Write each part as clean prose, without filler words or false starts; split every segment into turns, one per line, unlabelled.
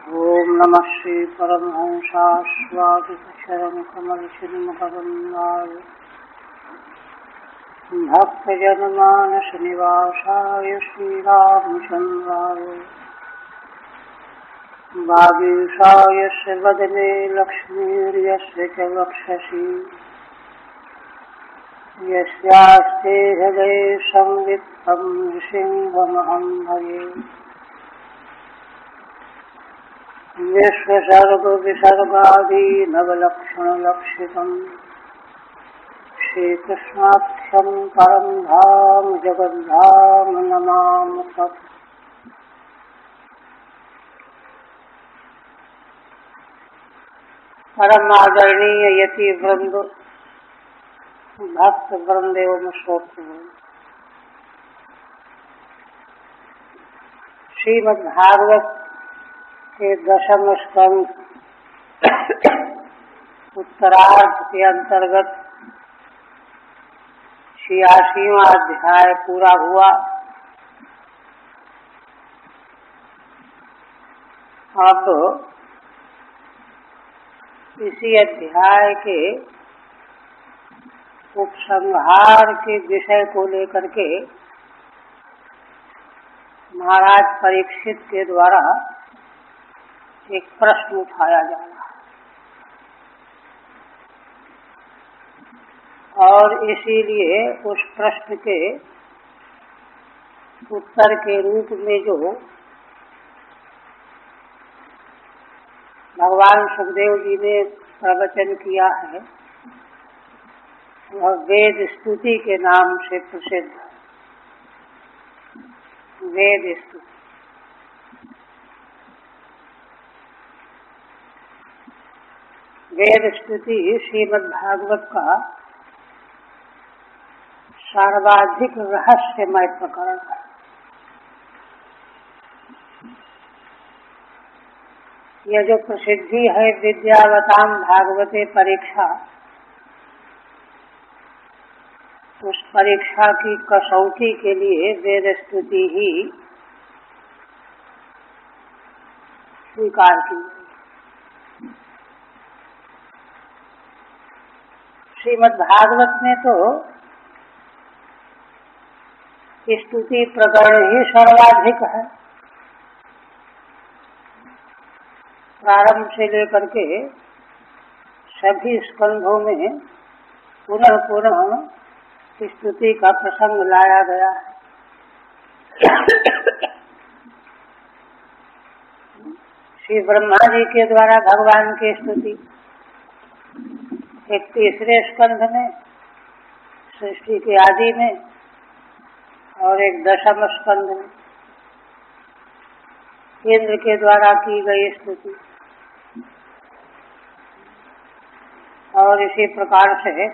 ओम नमः श्री परमहंसास्वादितचरणकमलचिन्मकरन्दाय भक्तजनमानसनिवासाय श्रीरामचन्द्राय वागीशाय वदने लक्ष्मीर्यस्य च वक्षसि यस्यास्ते हृदये संवित्तं नृसिंहमहं भजे। विश्वसर्गविसर्गादीनवलक्षणलक्षितम् श्रीकृष्णाख्यं परं धाम जगद्धाम नमामि तत्। परम आदरणीय यति वृंद, भक्त वृंद एवं श्रोत्र, श्रीमद्भागवत के दशम स्कंध उत्तरार्ध के अंतर्गत 86वां अध्याय पूरा हुआ। अब इसी अध्याय के उपसंहार के विषय को लेकर के महाराज परीक्षित के द्वारा एक प्रश्न उठाया जा रहा है और इसीलिए उस प्रश्न के उत्तर के रूप में जो भगवान सुखदेव जी ने प्रवचन किया है वह वेद स्तुति के नाम से प्रसिद्ध है। वेद स्तुति वेद स्तुति श्रीमद्भागवत का सर्वाधिक रहस्यमय प्रकरण है। यह जो प्रसिद्धि है विद्यावताम भागवते परीक्षा, उस परीक्षा की कसौटी के लिए वेद स्तुति ही स्वीकार की। श्रीमद्भागवत में तो स्तुति प्रकरण ही सर्वाधिक है। प्रारंभ से लेकर के सभी स्कंधों में पुनः पुनः स्तुति का प्रसंग लाया गया है। श्री ब्रह्मा जी के द्वारा भगवान की स्तुति एक तीसरे स्कंध में सृष्टि के आदि में और एक दशम स्कंध में इंद्र के द्वारा की गई स्तुति, और इसी प्रकार से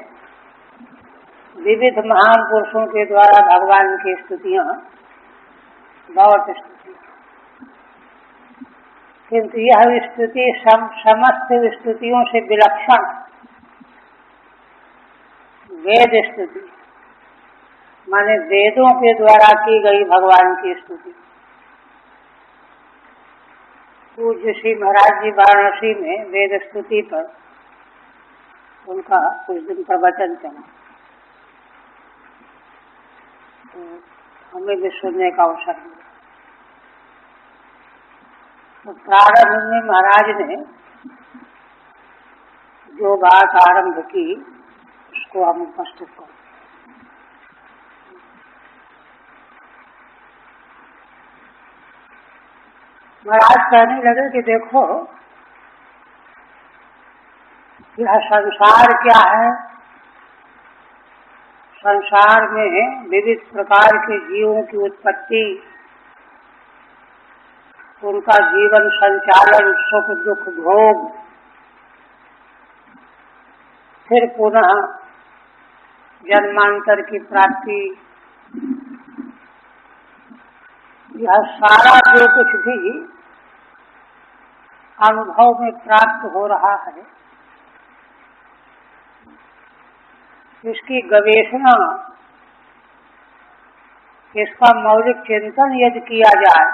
विविध महान पुरुषों के द्वारा भगवान की स्तुतियां बहुत स्तुति, किंतु यह स्तुति समस्त स्तुतियों से विलक्षण वेद स्तुति, माने वेदों के द्वारा की गई भगवान की स्तुति। पूज्य श्री महाराज जी वाराणसी में वेद स्तुति पर उनका कुछ दिन प्रवचन चला, तो हमें भी सुनने का अवसर मिला। तो प्रारंभ में महाराज ने जो बात आरंभ की उसको हम उपस्थित करें। महाराज कहने लगे कि देखो, यह संसार क्या है। संसार में विविध प्रकार के जीवों की उत्पत्ति, उनका जीवन संचालन, सुख दुख भोग, फिर पुनः जन्मांतर की प्राप्ति, यह सारा जो कुछ भी अनुभव में प्राप्त हो रहा है, इसकी गवेषणा, इसका मौलिक चिंतन यदि किया जाए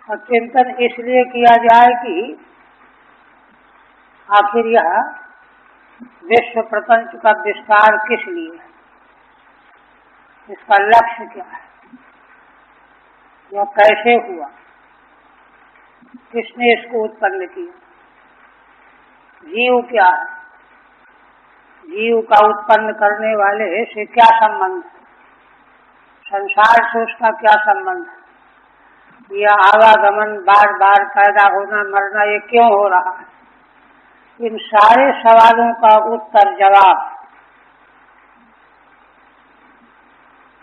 और चिंतन इसलिए किया जाए कि आखिर यह विश्व प्रपंच का विस्तार किस लिए है, इसका लक्ष्य क्या है, यह कैसे हुआ, किसने इसको उत्पन्न किया, जीव क्या है, जीव का उत्पन्न करने वाले से क्या संबंध है, संसार से उसका क्या संबंध है, यह आवागमन, बार बार पैदा होना मरना, ये क्यों हो रहा है, इन सारे सवालों का उत्तर जवाब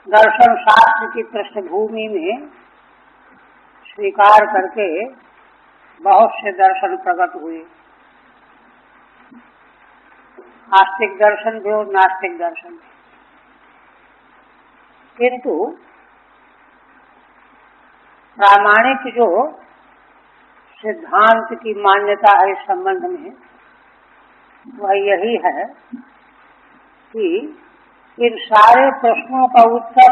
दर्शन शास्त्र की पृष्ठभूमि में स्वीकार करके बहुत से दर्शन प्रकट हुए, आस्तिक दर्शन भी और नास्तिक दर्शन भी। किंतु प्रामाणिक जो सिद्धांत की मान्यता है इस संबंध में, वह यही है कि इन सारे प्रश्नों का उत्तर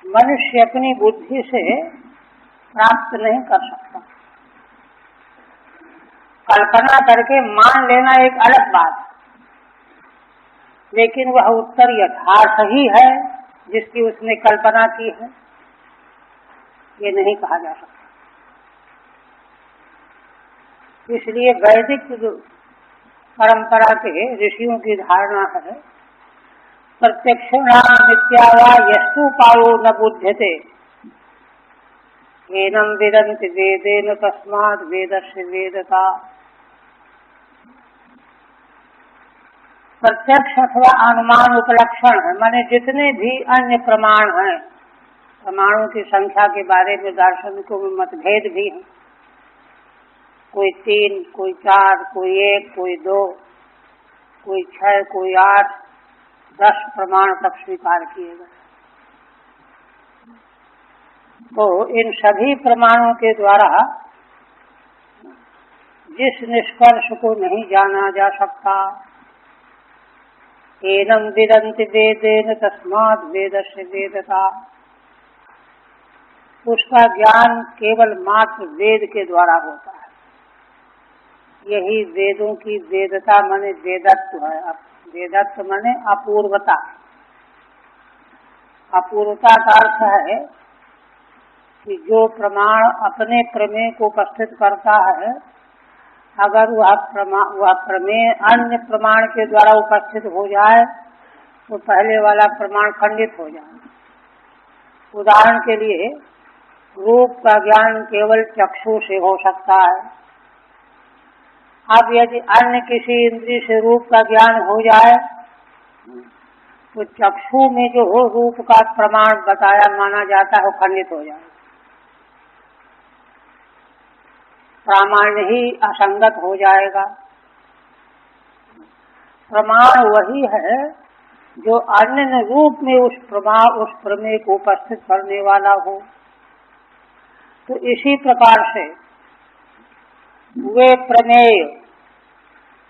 मनुष्य अपनी बुद्धि से प्राप्त नहीं कर सकता। कल्पना करके मान लेना एक अलग बात, लेकिन वह उत्तर यथार्थ ही है जिसकी उसने कल्पना की है, ये नहीं कहा जा सकता। इसलिए वैदिक परंपरा के ऋषियों की धारणा है, प्रत्यक्षाणां मिथ्या वा यस्तुपायो न बुध्यते एनम वेदन्ति वेदेन तस्मात् वेदस्य वेदता। प्रत्यक्ष अथवा अनुमान उपलक्षण है, माने जितने भी अन्य प्रमाण हैं, प्रमाणों की संख्या के बारे में दार्शनिकों में मतभेद भी है, कोई 3, कोई 4, कोई 1, कोई 2, कोई 6, कोई 8, 10 प्रमाण तक स्वीकार किए गए। तो इन सभी प्रमाणों के द्वारा जिस निष्कर्ष को नहीं जाना जा सकता, एनम विदन्ति वेदेन तस्मात् वेदस्य वेदता, उसका ज्ञान केवल मात्र वेद के द्वारा होता है। यही वेदों की वेदता माने वेदत्व है। वेदत्व माने अपूर्वता। अपूर्वता का अर्थ है कि जो प्रमाण अपने प्रमेय को उपस्थित करता है, अगर वह प्रमेय अन्य प्रमाण के द्वारा उपस्थित हो जाए तो पहले वाला प्रमाण खंडित हो जाए। उदाहरण के लिए रूप का ज्ञान केवल चक्षु से हो सकता है। अब यदि अन्य किसी इंद्रिय से रूप का ज्ञान हो जाए तो चक्षु में जो रूप का प्रमाण बताया माना जाता है वो खंडित हो जाए, प्रामाण्य ही असंगत हो जाएगा। प्रमाण वही है जो अन्य रूप में उस प्रमेय को उपस्थित करने वाला हो। तो इसी प्रकार से वे प्रमेय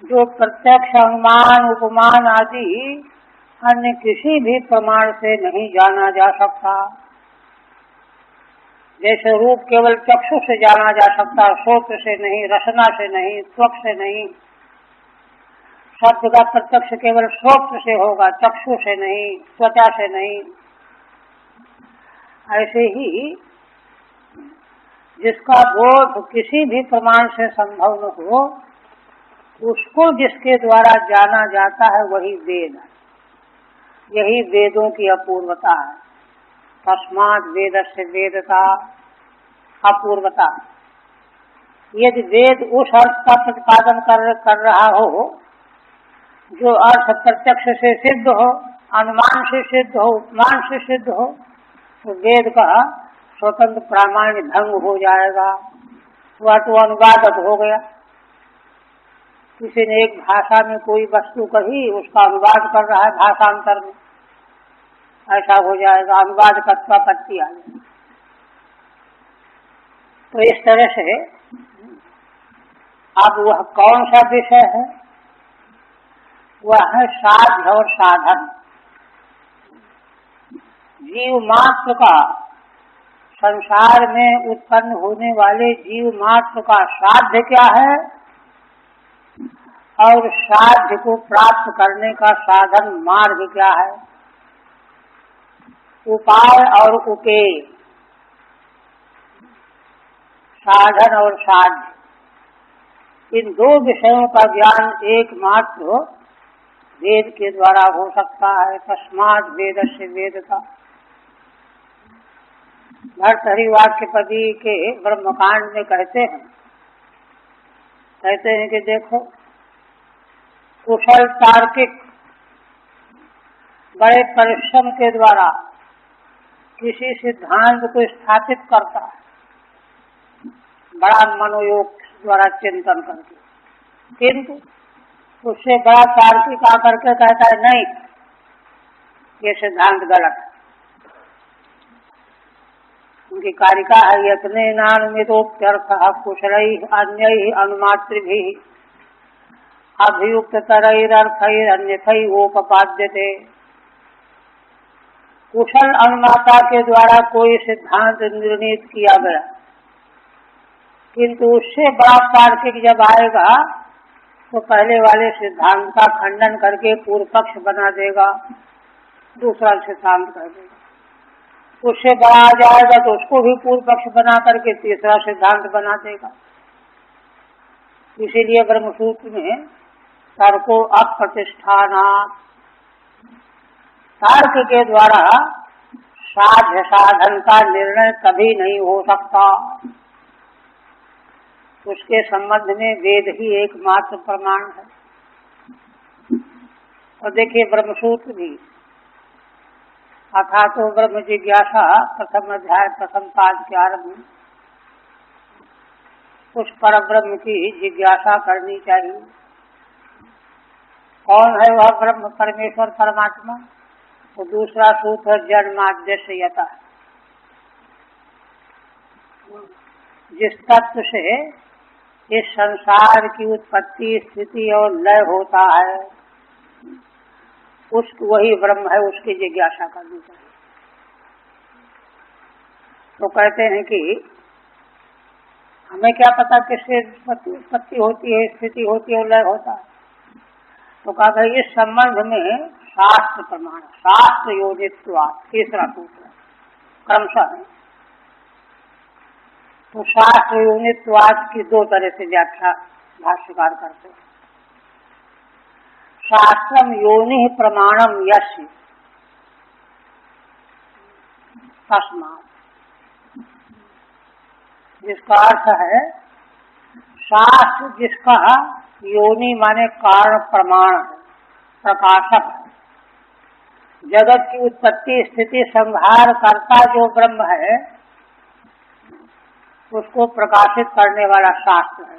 जो प्रत्यक्ष अनुमान उपमान आदि अन्य किसी भी प्रमाण से नहीं जाना जा सकता। जैसे रूप केवल चक्षु से जाना जा सकता, श्रोत्र से नहीं, रसना से नहीं, त्वक से नहीं। शब्द का प्रत्यक्ष केवल श्रोत्र से होगा, चक्षु से नहीं, त्वचा से नहीं। ऐसे ही जिसका बोध किसी भी प्रमाण से संभव न हो, उसको जिसके द्वारा जाना जाता है वही वेद है। यही वेदों की अपूर्वता है। तस्मात् वेदस्य वेदता, अपूर्वता। यदि वेद उस अर्थ का प्रतिपादन कर रहा हो जो अर्थ प्रत्यक्ष से सिद्ध हो, अनुमान से सिद्ध हो, उपमान से सिद्ध हो, तो वेद का स्वतंत्र प्रामाण्य भंग हो जाएगा। वह तो अनुवादक हो गया। किसी ने एक भाषा में कोई वस्तु कही, उसका अनुवाद कर रहा है भाषांतर में, ऐसा हो जाएगा, अनुवाद कत्वापत्ति आ जाएगी। तो इस तरह से अब वह कौन सा विषय है? वह है साध्य और साधन। जीव मात्र का संसार में उत्पन्न होने वाले जीव मात्र का साध्य क्या है और साध्य को प्राप्त करने का साधन मार्ग क्या है, उपाय और उपेय, साधन और साध्य, इन दो विषयों का ज्ञान एकमात्र वेद के द्वारा हो सकता है। तस्मात् वेदस्य वेदता। भर्तृहरि वाक्यपदी के ब्रह्मकांड में कहते हैं कि देखो, कुशल तार्किक बड़े परिश्रम के द्वारा किसी सिद्धांत को स्थापित करता है, बड़ा मनोयोग द्वारा चिंतन करके, किंतु उससे बड़ा तार्किक आकर के कहता है नहीं, ये सिद्धांत गलत है। उनकी कारिका है यत्ने नानुमितोप्यर्थ कुशलैः अन्यैः अनुमातृभिः अभियुक्ततरैरर्थैरन्यथैवोपपाद्यते। कुशल अनुमाता के द्वारा कोई सिद्धांत निर्णीत किया गया, किंतु उससे बड़ा तार्किक जब आएगा तो पहले वाले सिद्धांत का खंडन करके पूर्व पक्ष बना देगा, दूसरा सिद्धांत कर देगा। उससे बड़ा आ जाएगा तो उसको भी पूर्व पक्ष बना करके तीसरा सिद्धांत बना देगा। इसीलिए ब्रह्मसूत्र में तर्को अप्रतिष्ठानात्, तर्क के द्वारा साध्य साधन का निर्णय कभी नहीं हो सकता। उसके संबंध में वेद ही एकमात्र प्रमाण है। और देखिए ब्रह्मसूत्र भी अथा तो ब्रह्म जिज्ञासा प्रथम अध्याय प्रथम पाद के आरंभ में उस पर ब्रह्म की जिज्ञासा करनी चाहिए। कौन है वह ब्रह्म परमेश्वर परमात्मा? तो दूसरा सूत्र जन्माद्यस्यता, जिस तत्व से इस संसार की उत्पत्ति स्थिति और लय होता है, वही ब्रह्म है, उसकी जिज्ञासा करनी चाहिए। तो कहते हैं कि हमें क्या पता किससे उत्पत्ति होती है, स्थिति होती है और लय होता है। तो कहा भाई इस संबंध में शास्त्र प्रमाण, शास्त्र योजित्वा, तीसरा सूत्र क्रमशः है। तो शास्त्र योनित्वाद की दो तरह से व्याख्या भाष्यकार करते हैं। शास्त्रम योनि प्रमाणम यस्य तस्मात्, जिसका अर्थ है शास्त्र जिसका योनि माने कारण प्रमाण है, प्रकाशक है, जगत की उत्पत्ति स्थिति संहार करता जो ब्रह्म है उसको प्रकाशित करने वाला शास्त्र है।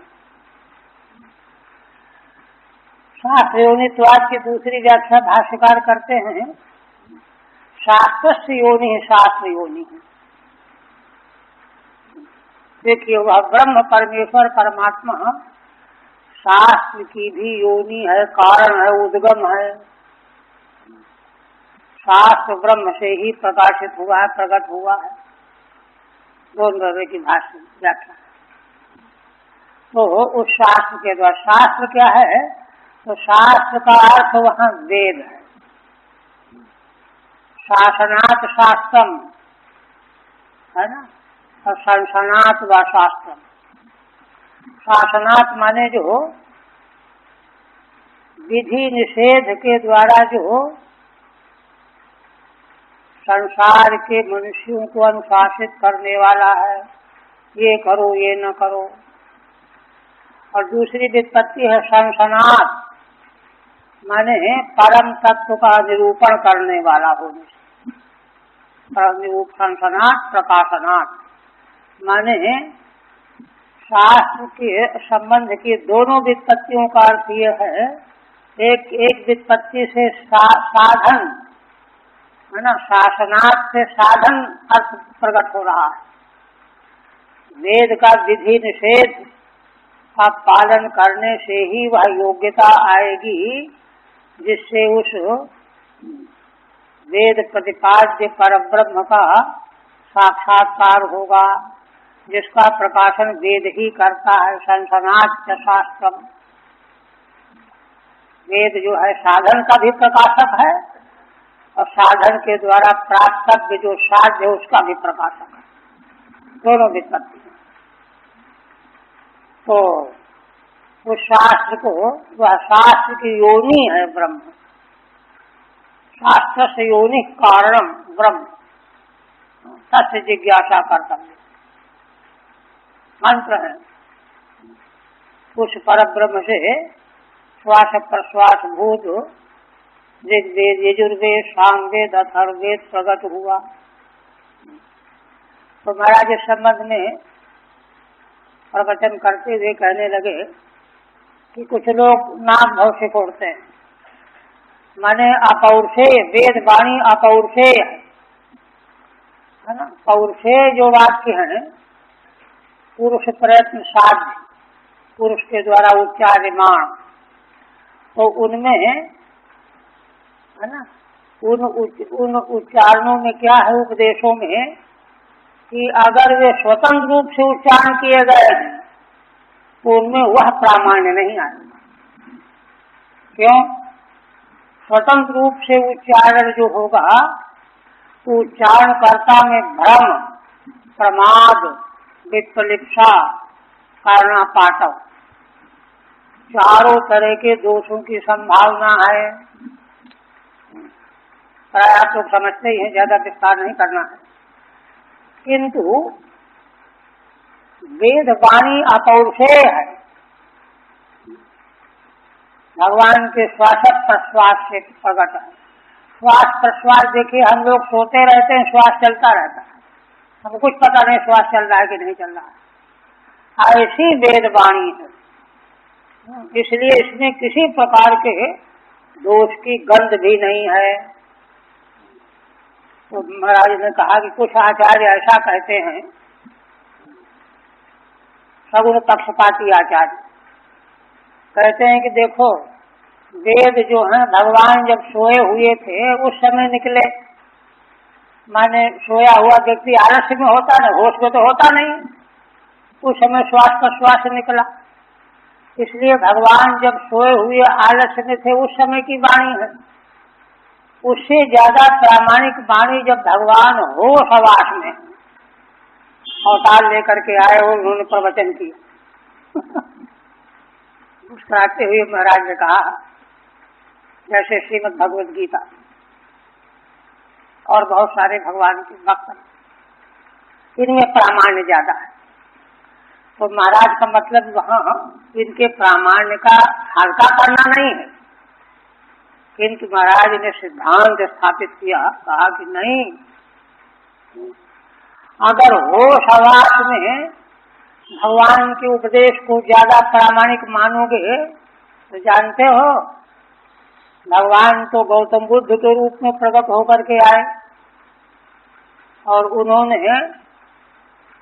शास्त्र योनित्वाद की दूसरी व्याख्या भाष्यकार करते हैं, शास्त्र योनि है, शास्त्र योनि है। देखिए वह ब्रह्म परमेश्वर परमात्मा शास्त्र की भी योनि है, कारण है, उद्गम है। शास्त्र ब्रह्म से ही प्रकाशित हुआ है, प्रकट हुआ है। दोनों तरह की भाष्य व्याख्या। तो उस शास्त्र के द्वारा, शास्त्र क्या है? तो शास्त्र का अर्थ वहाँ वेद है। शासनात् शास्त्रम है ना, और संसनात् व शास्त्रम। शासनात् माने जो विधि निषेध के द्वारा जो संसार के मनुष्यों को अनुशासित करने वाला है, ये करो ये न करो। और दूसरी व्युत्पत्ति है संसनात्, माने परम तत्व का निरूपण करने वाला होने से। संसनात् प्रकाशनात् माने शास्त्र के संबंध की दोनों व्युत्पत्तियों का अर्थ यह है, एक व्युत्पत्ति से साधन है ना, शासनात् से साधन अर्थ प्रकट हो रहा है। वेद का विधि निषेध का पालन करने से ही वह योग्यता आएगी जिससे उस वेद प्रतिपाद्य परब्रह्म का साक्षात्कार होगा, जिसका प्रकाशन वेद ही करता है। संसनाच शास्त्रम, वेद जो है साधन का भी प्रकाशक है और साधन के द्वारा प्राप्त जो साध्य है उसका भी प्रकाशक है, दोनों विपत्ति है। तो उस शास्त्र को, वह शास्त्र की योनि है ब्रह्म, शास्त्र से योनि कारणम ब्रह्म, तस्य जिज्ञासा कर्तव्य मंत्र है। उस पर ब्रह्म से श्वास प्रश्वास भूत ऋग्वेद यजुर्वेद सामवेद अथर्ववेद प्रकट हुआ। तो महाराज इस संबंध में प्रवचन करते हुए कहने लगे कि कुछ लोग नाम भाव से छोड़ते हैं, माने अपौरुषेय, वेद वाणी अपौरुषेय है ना। पौरुषेय जो वाक्य हैं पुरुष प्रयत्न साध्य, पुरुष के द्वारा उच्चार्यमाण, तो उनमें है ना, उन उच्चारणों में क्या है, उपदेशों में, कि अगर वे स्वतंत्र रूप से उच्चारण किए गए हैं तो उनमें वह प्रामाण्य नहीं आएगा। क्यों? स्वतंत्र रूप से उच्चारण जो होगा तो उच्चारणकर्ता में भ्रम, प्रमाद, विप्रलिप्सा, कारणापाटव, चारों तरह के दोषों की संभावना है। प्राय आप लोग समझते ही हैं, ज्यादा विस्तार नहीं करना है। किंतु वेद वाणी अपौरुषेय है, भगवान के श्वास प्रश्वास से प्रकट है। श्वास प्रश्वास देखिए, हम लोग सोते रहते हैं, श्वास चलता रहता है, हमको कुछ पता नहीं श्वास चल रहा है कि नहीं चल रहा है। ऐसी वेद वाणी है, इसलिए इसमें किसी प्रकार के दोष की गंध भी नहीं है। तो महाराज ने कहा कि कुछ आचार्य ऐसा कहते हैं, सगुण पक्षपाती आचार्य कहते हैं कि देखो, वेद जो है भगवान जब सोए हुए थे उस समय निकले, माने सोया हुआ व्यक्ति आलस्य में होता नहीं, होश में तो होता नहीं, उस समय श्वास प्रश्वास निकला। इसलिए भगवान जब सोए हुए आलस्य में थे उस समय की वाणी है। उससे ज्यादा प्रामाणिक वाणी जब भगवान होश हवास में अवतार लेकर के आए और उन्होंने प्रवचन किया। मुस्कुराते हुए महाराज ने कहा, जैसे श्रीमद् भगवद गीता और बहुत सारे भगवान के भक्त, इनमें प्रामाण्य ज्यादा है। तो महाराज का मतलब वहाँ इनके प्रामाण्य का हल्का करना नहीं है, किंतु महाराज ने सिद्धांत स्थापित किया, कहा कि नहीं, अगर होश हवास में भगवान के उपदेश को ज्यादा प्रामाणिक मानोगे तो जानते हो भगवान तो गौतम बुद्ध के रूप में प्रकट होकर के आए और उन्होंने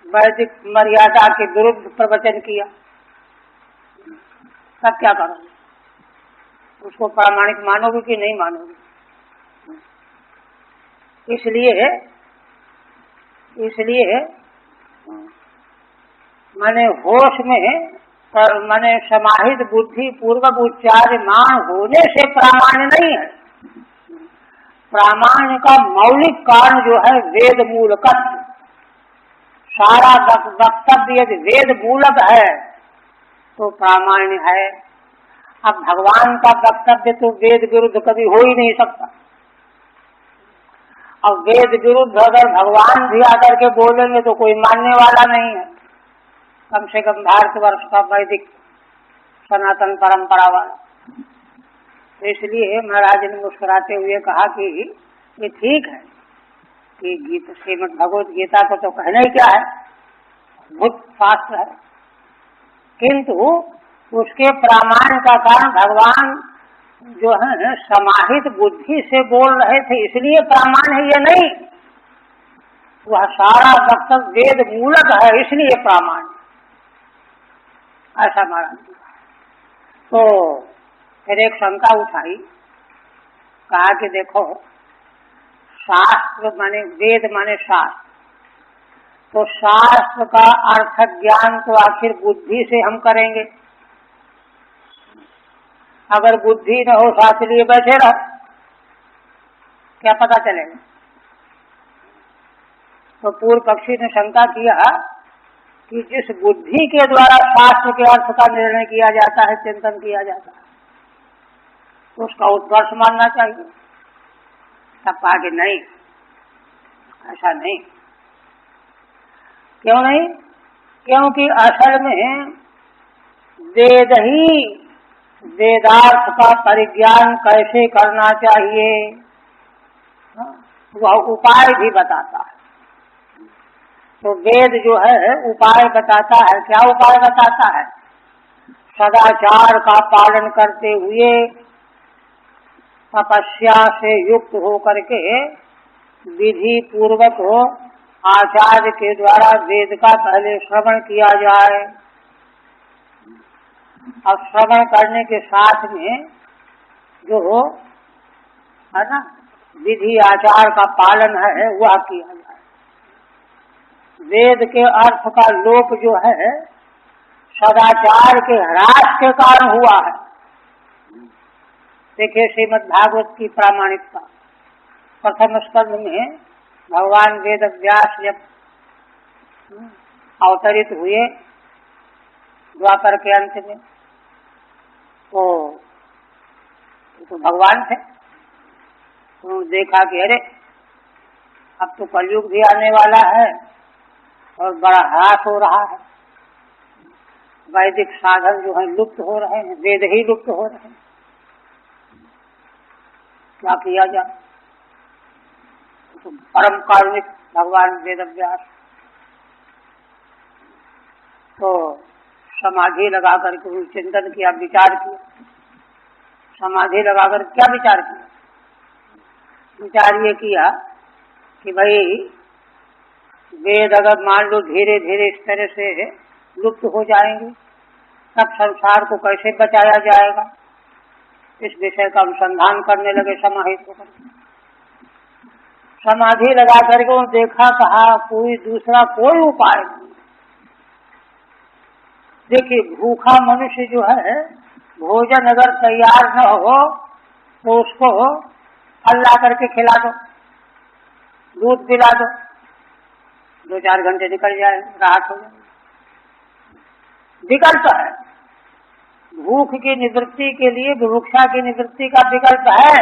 वैदिक मर्यादा के विरुद्ध प्रवचन किया। तब क्या करोगे? उसको प्रामाणिक मानोगे कि नहीं मानोगे? इसलिए माने होश में माने समाहित बुद्धि पूर्वक उच्चार्यमान होने से प्रामाण्य नहीं है। प्रामाण्य का मौलिक कारण जो है वेद मूलकत्व। सारा वक्तव्य यदि वेद मूलक है तो प्रामाण्य है। अब भगवान का वक्तव्य तो वेद विरुद्ध कभी हो ही नहीं सकता। अब वेद विरुद्ध अगर भगवान भी आकर के बोलेंगे तो कोई मानने वाला नहीं है, कम से कम भारतवर्ष का वैदिक सनातन परंपरा वाला। तो इसलिए महाराज ने मुस्कुराते हुए कहा कि ये ठीक है कि गीता, श्रीमद् भगवद गीता को तो कहना ही क्या है, अद्भुत शास्त्र है, किंतु उसके प्रामाण्य का कारण भगवान जो है समाहित बुद्धि से बोल रहे थे, इसलिए प्रामाण्य है। ये नहीं, वह सारा वक्तव्य वेद मूलक है, इसलिए प्रामाण्य, ऐसा महाराज। तो फिर एक शंका उठाई, कहा कि देखो, शास्त्र माने वेद माने शास्त्र, तो शास्त्र का अर्थ ज्ञान तो आखिर बुद्धि से हम करेंगे। अगर बुद्धि न हो साथ लिए बैठे रहो, क्या पता चलेगा। तो पूर्व पक्षी ने शंका किया कि जिस बुद्धि के द्वारा शास्त्र के अर्थ का निर्णय किया जाता है, चिंतन किया जाता है, तो उसका उत्कर्ष मानना चाहिए। तब कहा कि नहीं, ऐसा नहीं। क्यों नहीं? क्योंकि असल में वेद ही वेदार्थ का परिज्ञान कैसे करना चाहिए वह उपाय भी बताता है। तो वेद जो है उपाय बताता है। क्या उपाय बताता है? सदाचार का पालन करते हुए तपस्या से युक्त होकर के विधि पूर्वक हो आचार्य के द्वारा वेद का पहले श्रवण किया जाए। और श्रवण करने के साथ में जो है ना विधि आचार का पालन है वह किया जाए। वेद के अर्थ का लोप जो है सदाचार के ह्रास के कारण हुआ है। देखिए श्रीमद् भागवत की प्रामाणिकता। प्रथम स्कंध में भगवान वेद व्यास जब अवतरित हुए द्वापर के अंत में, तो भगवान थे। तो देखा कि अरे अब तो कलयुग भी आने वाला है और बड़ा ह्रास हो रहा है, वैदिक साधन जो है लुप्त हो रहे हैं, वेद ही लुप्त हो रहे हैं, क्या किया जाए। तो परम कारुणिक भगवान वेद व्यास तो समाधि लगा करके चिंतन किया, विचार किया। समाधि लगाकर क्या विचार किया? विचार ये किया कि भाई वेद अगर मान लो धीरे धीरे इस तरह से लुप्त हो जाएंगे, तब संसार को कैसे बचाया जाएगा। इस विषय का अनुसंधान करने लगे समाहित होकर। समाधि लगा करके देखा, कहा कोई दूसरा कोई उपाय नहीं। देखिए भूखा मनुष्य जो है भोजन अगर तैयार न हो तो उसको फल ला करके खिला दो, दूध पिला दो, 2-4 घंटे निकल जाए, राहत हो जाए। विकल्प है, भूख की निवृत्ति के लिए बुभुक्षा की निवृत्ति का विकल्प है।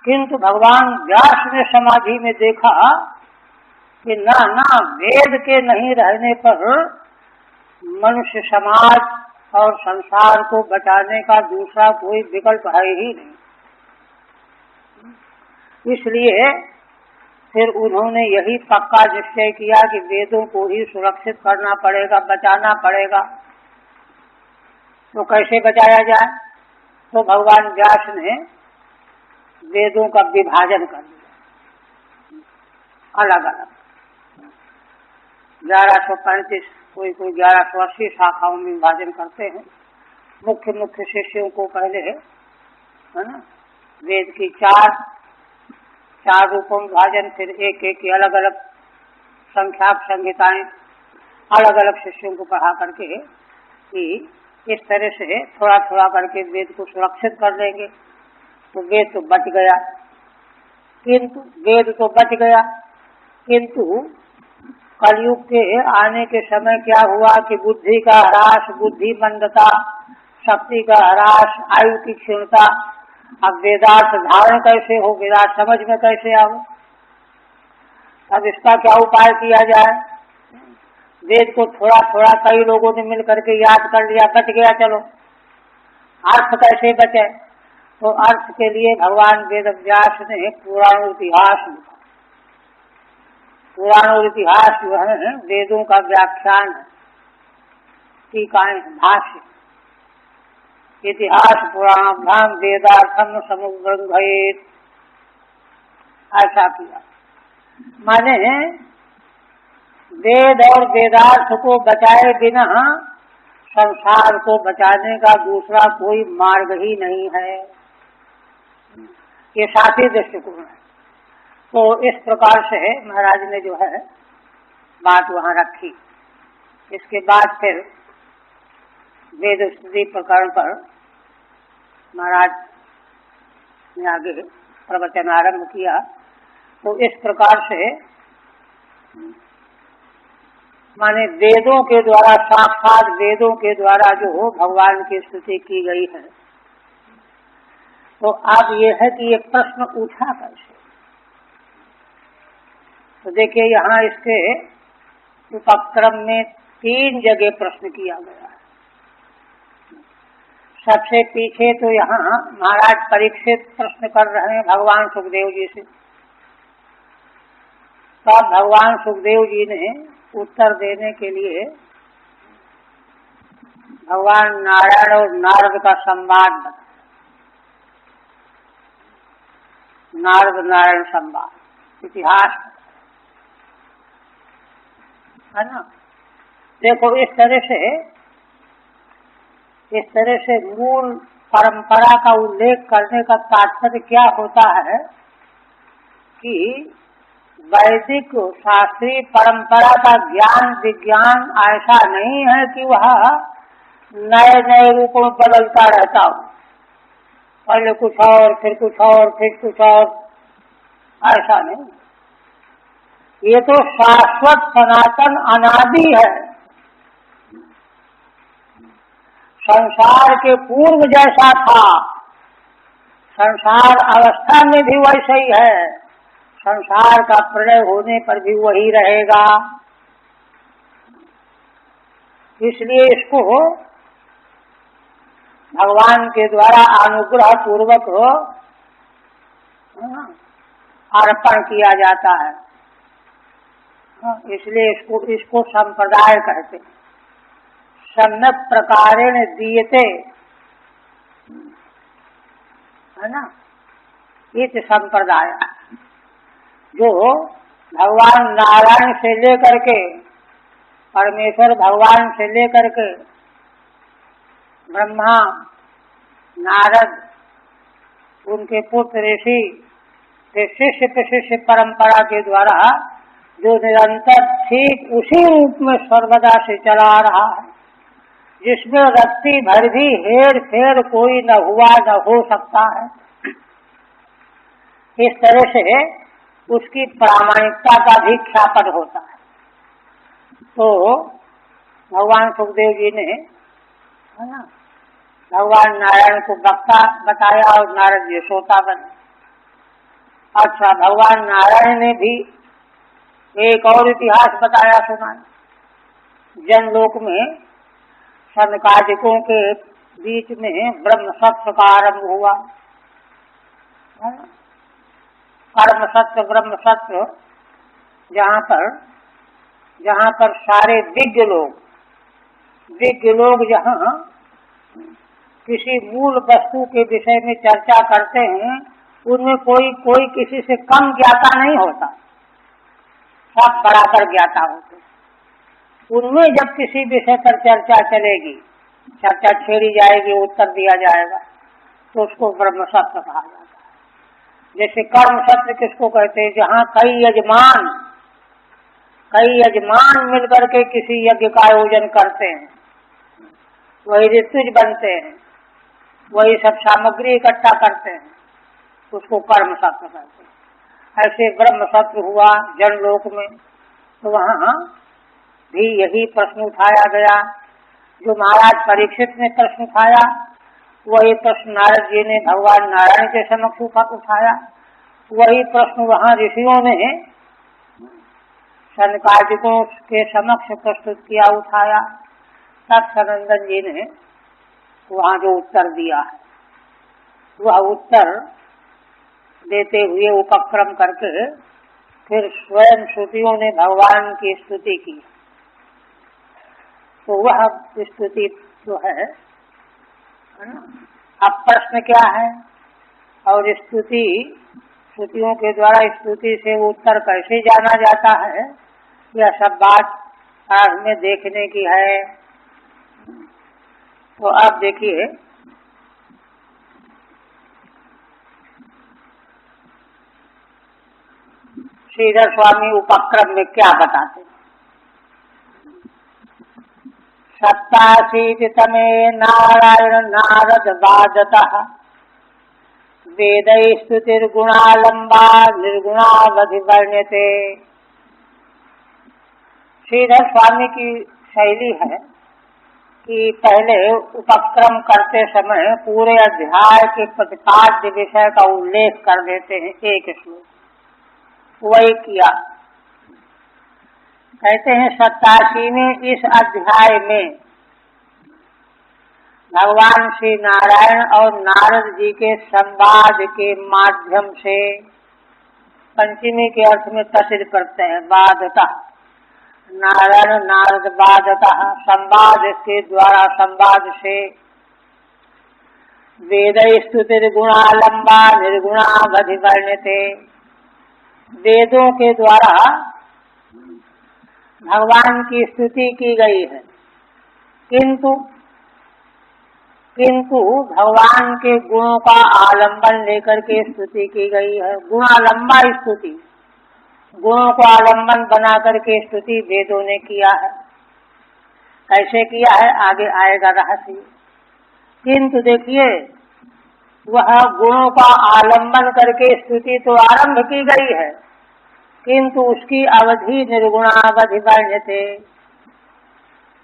किंतु भगवान व्यास ने समाधि में देखा कि ना वेद के नहीं रहने पर मनुष्य समाज और संसार को बचाने का दूसरा कोई विकल्प है ही नहीं। इसलिए फिर उन्होंने यही पक्का निश्चय किया कि वेदों को ही सुरक्षित करना पड़ेगा, बचाना पड़ेगा। तो कैसे बचाया जाए? तो भगवान व्यास ने वेदों का विभाजन कर दिया अलग अलग। 1135 कोई 1180 शाखाओं में विभाजन करते हैं। मुख्य मुख्य शिष्यों को पहले है ना वेद की चार रूपों में विभाजन, फिर एक की अलग अलग संख्याक संहिताएं अलग अलग शिष्यों को पढ़ा करके कि इस तरह से थोड़ा थोड़ा करके वेद को सुरक्षित कर देंगे तो वेद तो बच गया। किंतु वेद तो बच गया, किंतु कलयुग के आने के समय क्या हुआ कि बुद्धि का ह्रास, बुद्धि मंदता, शक्ति का ह्रास, आयु की क्षीणता। अब वेदार्थ धारण कैसे हो, वेदार्थ समझ में कैसे आओ? अब इसका क्या उपाय किया जाए? वेद को थोड़ा थोड़ा कई लोगों ने मिल करके याद कर लिया, बच गया, चलो अर्थ कैसे बचे? तो अर्थ के लिए भगवान वेद व्यास ने पुराण इतिहास लिखा। पुराण और इतिहास जो है वेदों का व्याख्यान है, टीकाएं, भाष्य। इतिहास पुराणाभ्याम वेदार्थम समुद्रंघयेत, ऐसा किया। माने वेद और वेदार्थ को बचाए बिना संसार को बचाने का दूसरा कोई मार्ग ही नहीं है। ये साथी दृष्टिकोण है। तो इस प्रकार से महाराज ने जो है बात वहाँ रखी। इसके बाद फिर वेद स्तुति प्रकरण पर महाराज ने आगे प्रवचन आरंभ किया। तो इस प्रकार से माने वेदों के द्वारा, साक्षात वेदों के द्वारा जो हो भगवान की स्तुति की गई है। तो अब ये है कि एक प्रश्न उठा कैसे। तो देखिए यहाँ इसके उपक्रम में 3 जगह प्रश्न किया गया है। सबसे पीछे तो यहाँ महाराज परीक्षित प्रश्न कर रहे हैं भगवान सुखदेव जी से। तब भगवान सुखदेव जी ने उत्तर देने के लिए भगवान नारायण और नारद का संवाद बताया। नारद नारायण संवाद इतिहास है ना। देखो इस तरह से मूल परंपरा का उल्लेख करने का तात्पर्य क्या होता है कि वैदिक शास्त्रीय परंपरा का ज्ञान विज्ञान ऐसा नहीं है कि वह नए नए रूपों में बदलता रहता हो, पहले कुछ और फिर कुछ और फिर कुछ और, ऐसा नहीं। ये तो शाश्वत सनातन अनादि है। संसार के पूर्व जैसा था, संसार अवस्था में भी वैसा ही है, संसार का प्रलय होने पर भी वही रहेगा। इसलिए इसको भगवान के द्वारा अनुग्रह पूर्वक अर्पण किया जाता है। इसलिए इसको संप्रदाय कहते हैं। सम्यक प्रकारेण दीयते, है ना, ये संप्रदाय जो भगवान नारायण से लेकर के, परमेश्वर भगवान से लेकर के ब्रह्मा नारद उनके पुत्र ऋषि के शिष्य प्रशिष्य परंपरा के द्वारा जो निरंतर ठीक उसी रूप में सर्वदा से चला आ रहा है, जिसमें रत्ती भर भी हेर फेर कोई न हुआ न हो सकता है। इस तरह से उसकी प्रामाणिकता का भी ख्यापन होता है। तो भगवान सुखदेव जी ने, है ना, भगवान नारायण को वक्ता बताया और नारद जी श्रोता बने। अच्छा, भगवान नारायण ने भी एक और इतिहास बताया सुनाया। जनलोक में सनकादिकों के बीच में ब्रह्म सत्य का आरंभ हुआ। कर्म सत्य ब्रह्म सत्य, जहाँ पर सारे विज्ञ लोग जहाँ किसी मूल वस्तु के विषय में चर्चा करते हैं, उनमें कोई किसी से कम ज्ञाता नहीं होता, सब बराबर ज्ञाता होते। उनमें जब किसी विषय पर चर्चा चलेगी, चर्चा छेड़ी जाएगी, उत्तर दिया जाएगा, तो उसको ब्रह्म सत्य कहा जाता है। जैसे कर्म सत्य किसको कहते हैं? जहाँ कई यजमान मिलकर के किसी यज्ञ का आयोजन करते हैं, वही ऋतुज बनते हैं, वही सब सामग्री इकट्ठा करते हैं, उसको कर्म सत्य कहते हैं। ऐसे ब्रह्म सत्य हुआ जनलोक में। तो वहाँ भी यही प्रश्न उठाया गया जो महाराज परीक्षित ने प्रश्न उठाया, वही प्रश्न नारद जी ने भगवान नारायण के समक्ष उठाया, वही प्रश्न वहाँ ऋषियों ने सनकादिकों के समक्ष प्रस्तुत किया, उठाया। तब सनंदन जी ने वहाँ जो उत्तर दिया है, वह उत्तर देते हुए उपक्रम करके फिर स्वयं श्रुतियों ने भगवान की स्तुति की। तो वह स्तुति जो है ना, अब प्रश्न क्या है और स्तुतियों के द्वारा स्तुति से उत्तर कैसे जाना जाता है, यह सब बात आज में देखने की है। तो आप देखिए, श्रीधर स्वामी उपक्रम में क्या बताते हैं। सप्ताशीतितमे नारायण नारद वादतः वेदै स्तुतिर्गुणालंबा निर्गुणावधि वर्ण्यते। श्रीधर स्वामी की शैली है कि पहले उपक्रम करते समय पूरे अध्याय के प्रतिपाद्य विषय का उल्लेख कर देते हैं एक श्लोक, वही किया। कहते हैं 87वें इस अध्याय में भगवान श्री नारायण और नारद जी के संवाद के माध्यम से, पंचमी के अर्थ में तसिद प्रत्यय है, वादता नारायण नारद वादता, संवाद के द्वारा, संवाद से वेद स्तुतिर गुणालंबा निर्गुणावधि वर्ण्यते, वेदों के द्वारा भगवान की स्तुति की गई है, किंतु भगवान के गुणों का आलंबन लेकर के स्तुति की गई है। गुणालंबा स्तुति, गुणों को आलंबन बना करके स्तुति वेदों ने किया है। कैसे किया है आगे आएगा रहस्य। किंतु देखिए, वह गुणों का आलंबन करके स्तुति तो आरंभ की गई है, किंतु उसकी अवधि निर्गुणावधि वर्ण्यते,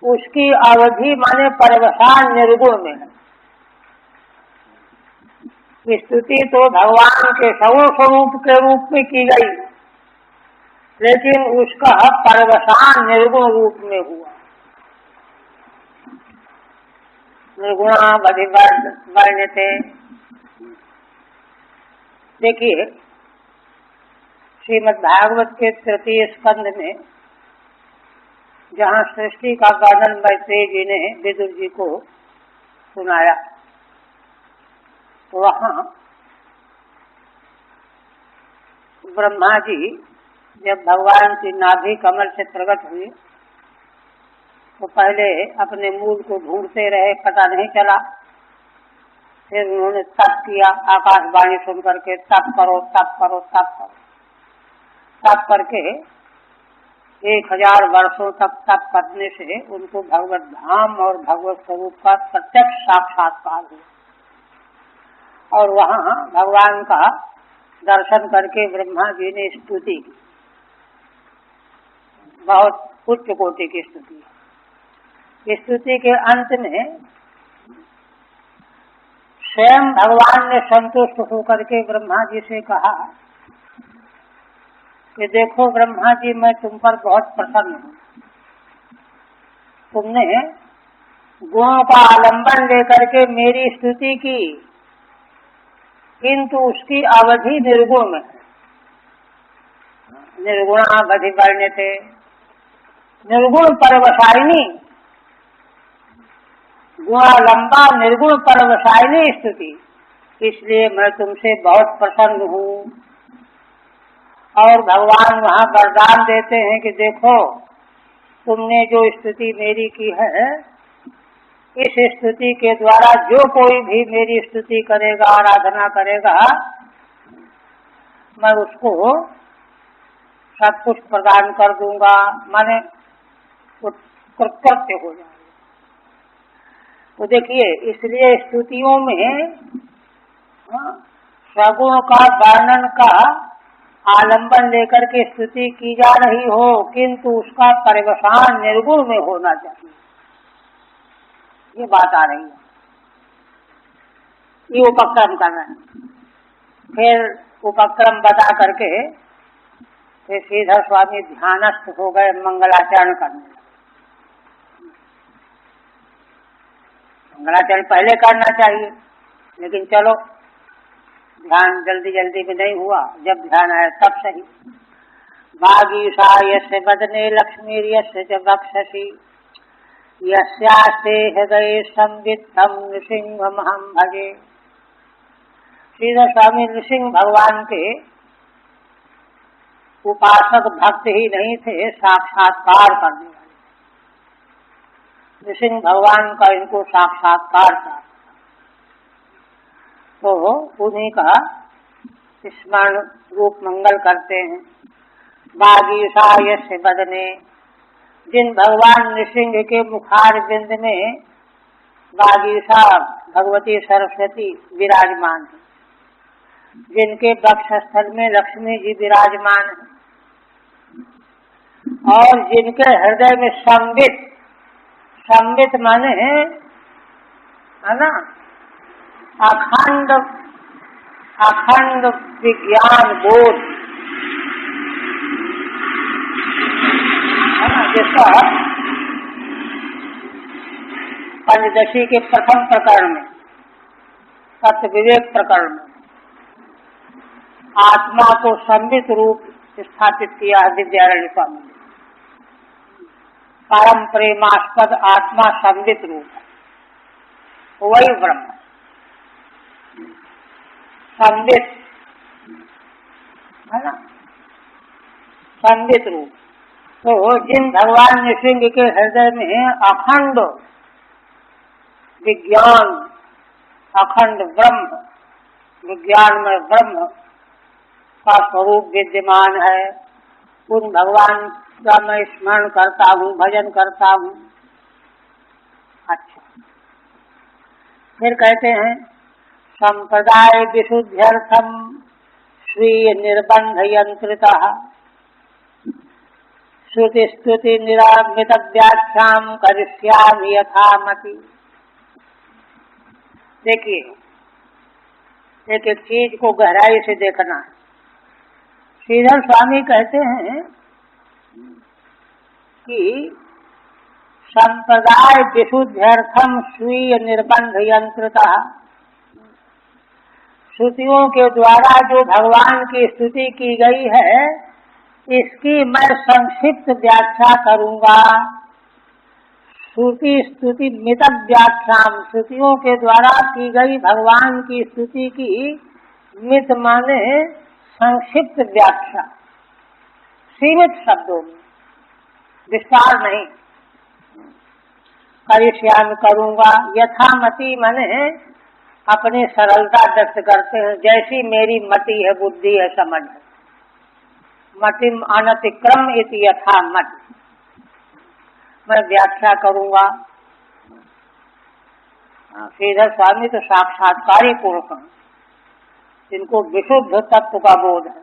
उसकी अवधि माने परवसान निर्गुण में है। स्तुति तो भगवान के सगुण स्वरूप के रूप में की गई, लेकिन उसका परवसान निर्गुण रूप में हुआ। निर्गुणावधि वर्ण्यते। देखिए, श्रीमद् भागवत के तृतीय स्कंध में जहाँ सृष्टि का वर्णन मैत्रेय जी ने विदुर जी को सुनाया, तो वहाँ ब्रह्मा जी जब भगवान की नाभि कमल से प्रकट हुए तो पहले अपने मूल को ढूंढते रहे, पता नहीं चला। फिर उन्होंने तप किया, आकाशवाणी सुन करके तप करो तप करो तप करो। तप करके 1000 वर्षों तक तप करने से उनको भगवत धाम और भगवत स्वरूप का प्रत्यक्ष साक्षात्कार हुआ, और वहाँ भगवान का दर्शन करके ब्रह्मा जी ने स्तुति की, बहुत उच्च कोटि की स्तुति। स्तुति के अंत में स्वयं भगवान ने संतुष्ट होकर के ब्रह्मा जी से कहा कि देखो ब्रह्मा जी, मैं तुम पर बहुत प्रसन्न हूँ। तुमने गुणों का आलंबन लेकर के मेरी स्तुति की, किंतु उसकी अवधि निर्गुण में है। निर्गुणावधि वर्ण्यते, निर्गुण परवसायिनी, गुणालंबा निर्गुण परवसायिनी स्तुति, इसलिए मैं तुमसे बहुत प्रसन्न हूँ। और भगवान वहाँ वरदान देते हैं कि देखो, तुमने जो स्तुति मेरी की है, इस स्तुति के द्वारा जो कोई भी मेरी स्तुति करेगा, आराधना करेगा, मैं उसको सब कुछ प्रदान कर दूंगा, माने कृतकृत्य हो जाएगा। तो देखिए, इसलिए स्तुतियों में सगुण का वर्णन का आलंबन लेकर के स्तुति की जा रही हो, किंतु उसका परिवसान निर्गुण में होना चाहिए, ये बात आ रही है। ये उपक्रम कर रहे हैं। फिर उपक्रम बता करके फिर श्रीधर स्वामी ध्यानस्थ हो गए मंगलाचरण करने। मंगलाचरण पहले करना चाहिए, लेकिन चलो ध्यान जल्दी जल्दी में नहीं हुआ, जब ध्यान आया तब सही। भागीशा यस्य वदने लक्ष्मी यस्य च वक्षसि यस्यास्ते हृदये संवित्तं नृसिंहमहं भजे। श्रीधर स्वामी नृसिंह भगवान के उपासक भक्त ही नहीं थे, साक्षात्कार करने वाले। नृसिंह भगवान का इनको साक्षात्कार था, तो उन्हीं का स्मरण रूप मंगल करते हैं। बागीशा यस्य वदने, जिन भगवान नृसिंह के मुखार बिंद में वागीशा भगवती सरस्वती विराजमान है, जिनके वक्षस्थल में लक्ष्मी जी विराजमान है, और जिनके हृदय में संबित, संबित माने है ना अखंड, अखंड विज्ञान बोध है ना, जिसका पंचदशी के प्रथम प्रकरण में, सत्य विवेक प्रकरण में आत्मा को संबित रूप स्थापित किया है विद्यारण्य स्वामी ने। परम प्रेमास्पद आत्मा संबित रूप है, वही ब्रह्म संबित है ना, संबित रूप। तो जिन भगवान नृसिंह के हृदय में अखंड विज्ञान, अखंड ब्रह्म, विज्ञान में ब्रह्म का स्वरूप विद्यमान है, उन भगवान का मैं स्मरण करता हूँ, भजन करता हूँ। अच्छा, फिर कहते हैं संप्रदाय विशुद्ध्यर्थम स्वीय निर्बंध यंत्रितः श्रुति स्तुति निरामित व्याख्याम करिष्यामि यथामति। देखिए, एक एक चीज को गहराई से देखना है। श्रीधर स्वामी कहते हैं कि संप्रदाय विशुद्ध्यर्थम स्वीय निर्बंध यंत्रतः, श्रुतियों के द्वारा जो भगवान की स्तुति की गई है, इसकी मैं संक्षिप्त व्याख्या करूंगा। श्रुति स्तुति मित व्याख्याम, श्रुतियों के द्वारा की गई भगवान की स्तुति की मित माने संक्षिप्त व्याख्या, सीमित शब्दों में, विस्तार नहीं, करिष्यामि करूंगा। यथामति माने अपनी सरलता व्यक्त करते हैं, जैसी मेरी मति है, बुद्धि है, समझ है। मतिम अनतिक्रम इति यथा मत, मैं व्याख्या करूंगा। श्रीधर स्वामी तो साक्षात्कारी पुरुष हैं, जिनको विशुद्ध तत्व का बोध है।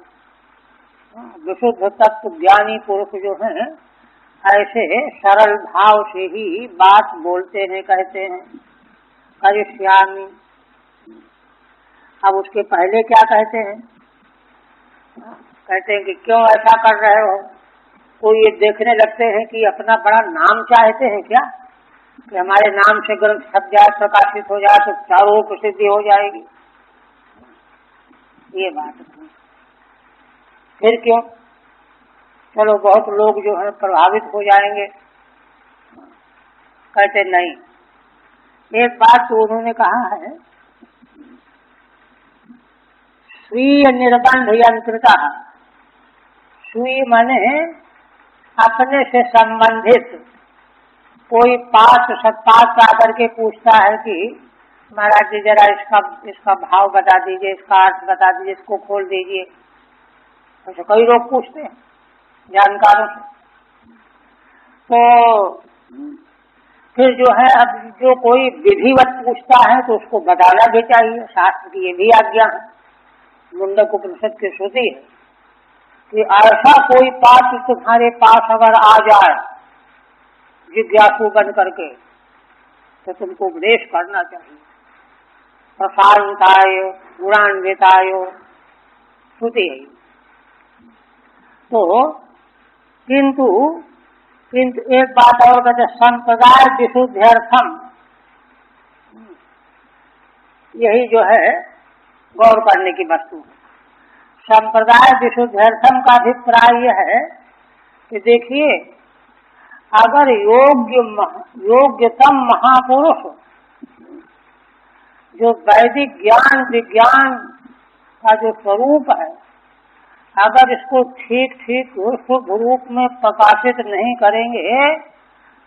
विशुद्ध तत्व ज्ञानी पुरुष जो हैं, ऐसे सरल भाव से ही बात बोलते हैं, कहते हैं करिष्यामि। अब उसके पहले क्या कहते हैं? कहते हैं कि क्यों ऐसा कर रहे हो? कोई ये देखने लगते हैं कि अपना बड़ा नाम चाहते हैं क्या, कि हमारे नाम से ग्रंथ छप जाए, प्रकाशित हो जाए तो चारों ओर प्रसिद्धि हो जाएगी। ये बात है। फिर क्यों? चलो बहुत लोग जो है प्रभावित हो जाएंगे। कहते नहीं, एक बात तो उन्होंने कहा है, स्वीय निर्बंध यंत्रिता। स्वीय माने अपने से संबंधित। कोई पास आकर के पूछता है कि महाराज जी जरा इसका भाव बता दीजिए, इसका अर्थ बता दीजिए, इसको खोल दीजिए। ऐसे कई लोग पूछते हैं जानकारों से। तो फिर जो है, अब जो कोई विधिवत पूछता है तो उसको बताना भी चाहिए, शास्त्र की ये भी आज्ञा है, मुंडक उपनिषद की श्रुति है कि ऐसा कोई पात्र तुम्हारे पास अगर आ जाए जिज्ञासु बन करके, तो तुमको उपदेश करना चाहिए। प्रशांताय गुणान्विताय श्रुति है। तो किंतु एक बात और कहते, संप्रदाय विशुद्ध्यर्थम, यही जो है गौर करने की वस्तु है। संप्रदाय विशुद्ध्यर्थम का अभिप्राय यह है कि देखिए, अगर योग्यतम महापुरुष जो वैदिक ज्ञान विज्ञान का जो स्वरूप है, अगर इसको ठीक ठीक शुद्ध रूप में प्रकाशित नहीं करेंगे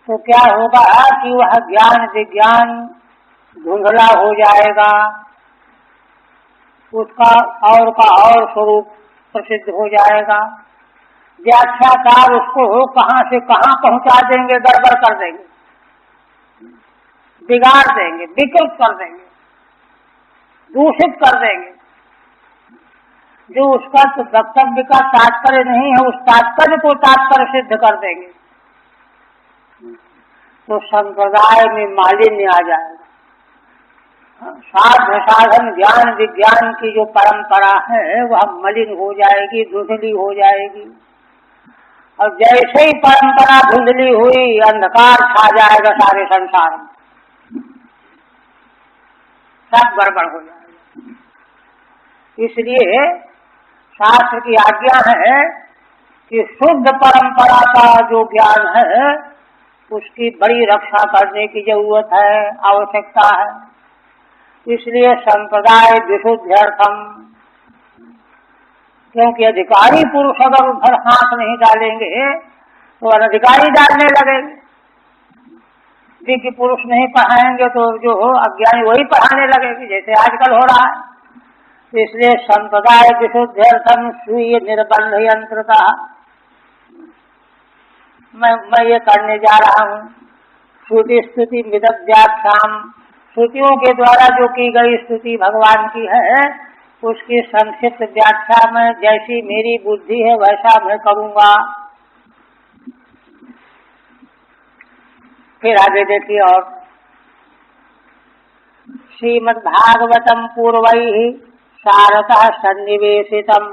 तो क्या होगा कि वह ज्ञान विज्ञान धुंधला हो जाएगा, उसका और का और स्वरूप प्रसिद्ध हो जाएगा। व्याख्याकार उसको कहाँ से कहाँ पहुंचा देंगे, गड़बड़ कर देंगे, बिगाड़ देंगे, विकृत कर देंगे, दूषित कर देंगे। जो उसका तो वक्तव्य का तात्पर्य नहीं है, उस तात्पर्य को तात्पर्य सिद्ध कर देंगे, तो संप्रदाय में मालिन्य आ जाएगा। साध्य साधन ज्ञान विज्ञान की जो परंपरा है वह मलिन हो जाएगी, धुंधली हो जाएगी। और जैसे ही परंपरा धुंधली हुई, अंधकार छा जाएगा सारे संसार में, सब गड़बड़ हो जाएगा। इसलिए शास्त्र की आज्ञा है कि शुद्ध परंपरा का जो ज्ञान है उसकी बड़ी रक्षा करने की जरूरत है, आवश्यकता है। इसलिए संप्रदाय विशुद्ध्यर्थम, क्योंकि अधिकारी पुरुष अगर उधर हाथ नहीं डालेंगे तो अनधिकारी डालने लगेंगे। विज्ञ पुरुष नहीं पढ़ाएंगे तो जो अज्ञानी वही पढ़ाने लगेंगे, जैसे आजकल हो रहा है। इसलिए संप्रदाय विशुद्ध्यर्थम स्वीय निर्बंध यंत्रता, मैं ये करने जा रहा हूँ। श्रुति स्तुति विदग्ध व्याख्याम, श्रुतियों के द्वारा जो की गई स्तुति भगवान की है उसकी संक्षिप्त व्याख्या में जैसी मेरी बुद्धि है वैसा मैं करूँगा। फिर आगे देखिए, और श्रीमद्भागवतम पूर्वैहि सारतः सन्निवेशितम,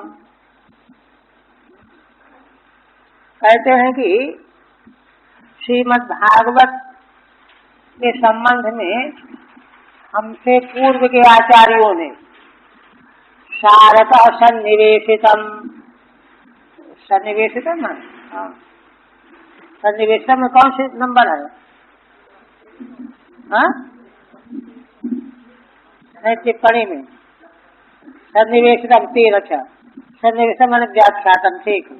कहते हैं कि श्रीमद्भागवत के संबंध में हमसे पूर्व के आचार्यों ने सारतः सन्निवेशितम, सन्निवेशितम है, हाँ, सन्निवेशितम में कौन से नंबर है? हाँ, टिप्पणी में सन्निवेशितम 3, अच्छा, सन्निवेशितम मैंने व्याख्यातम, ठीक है।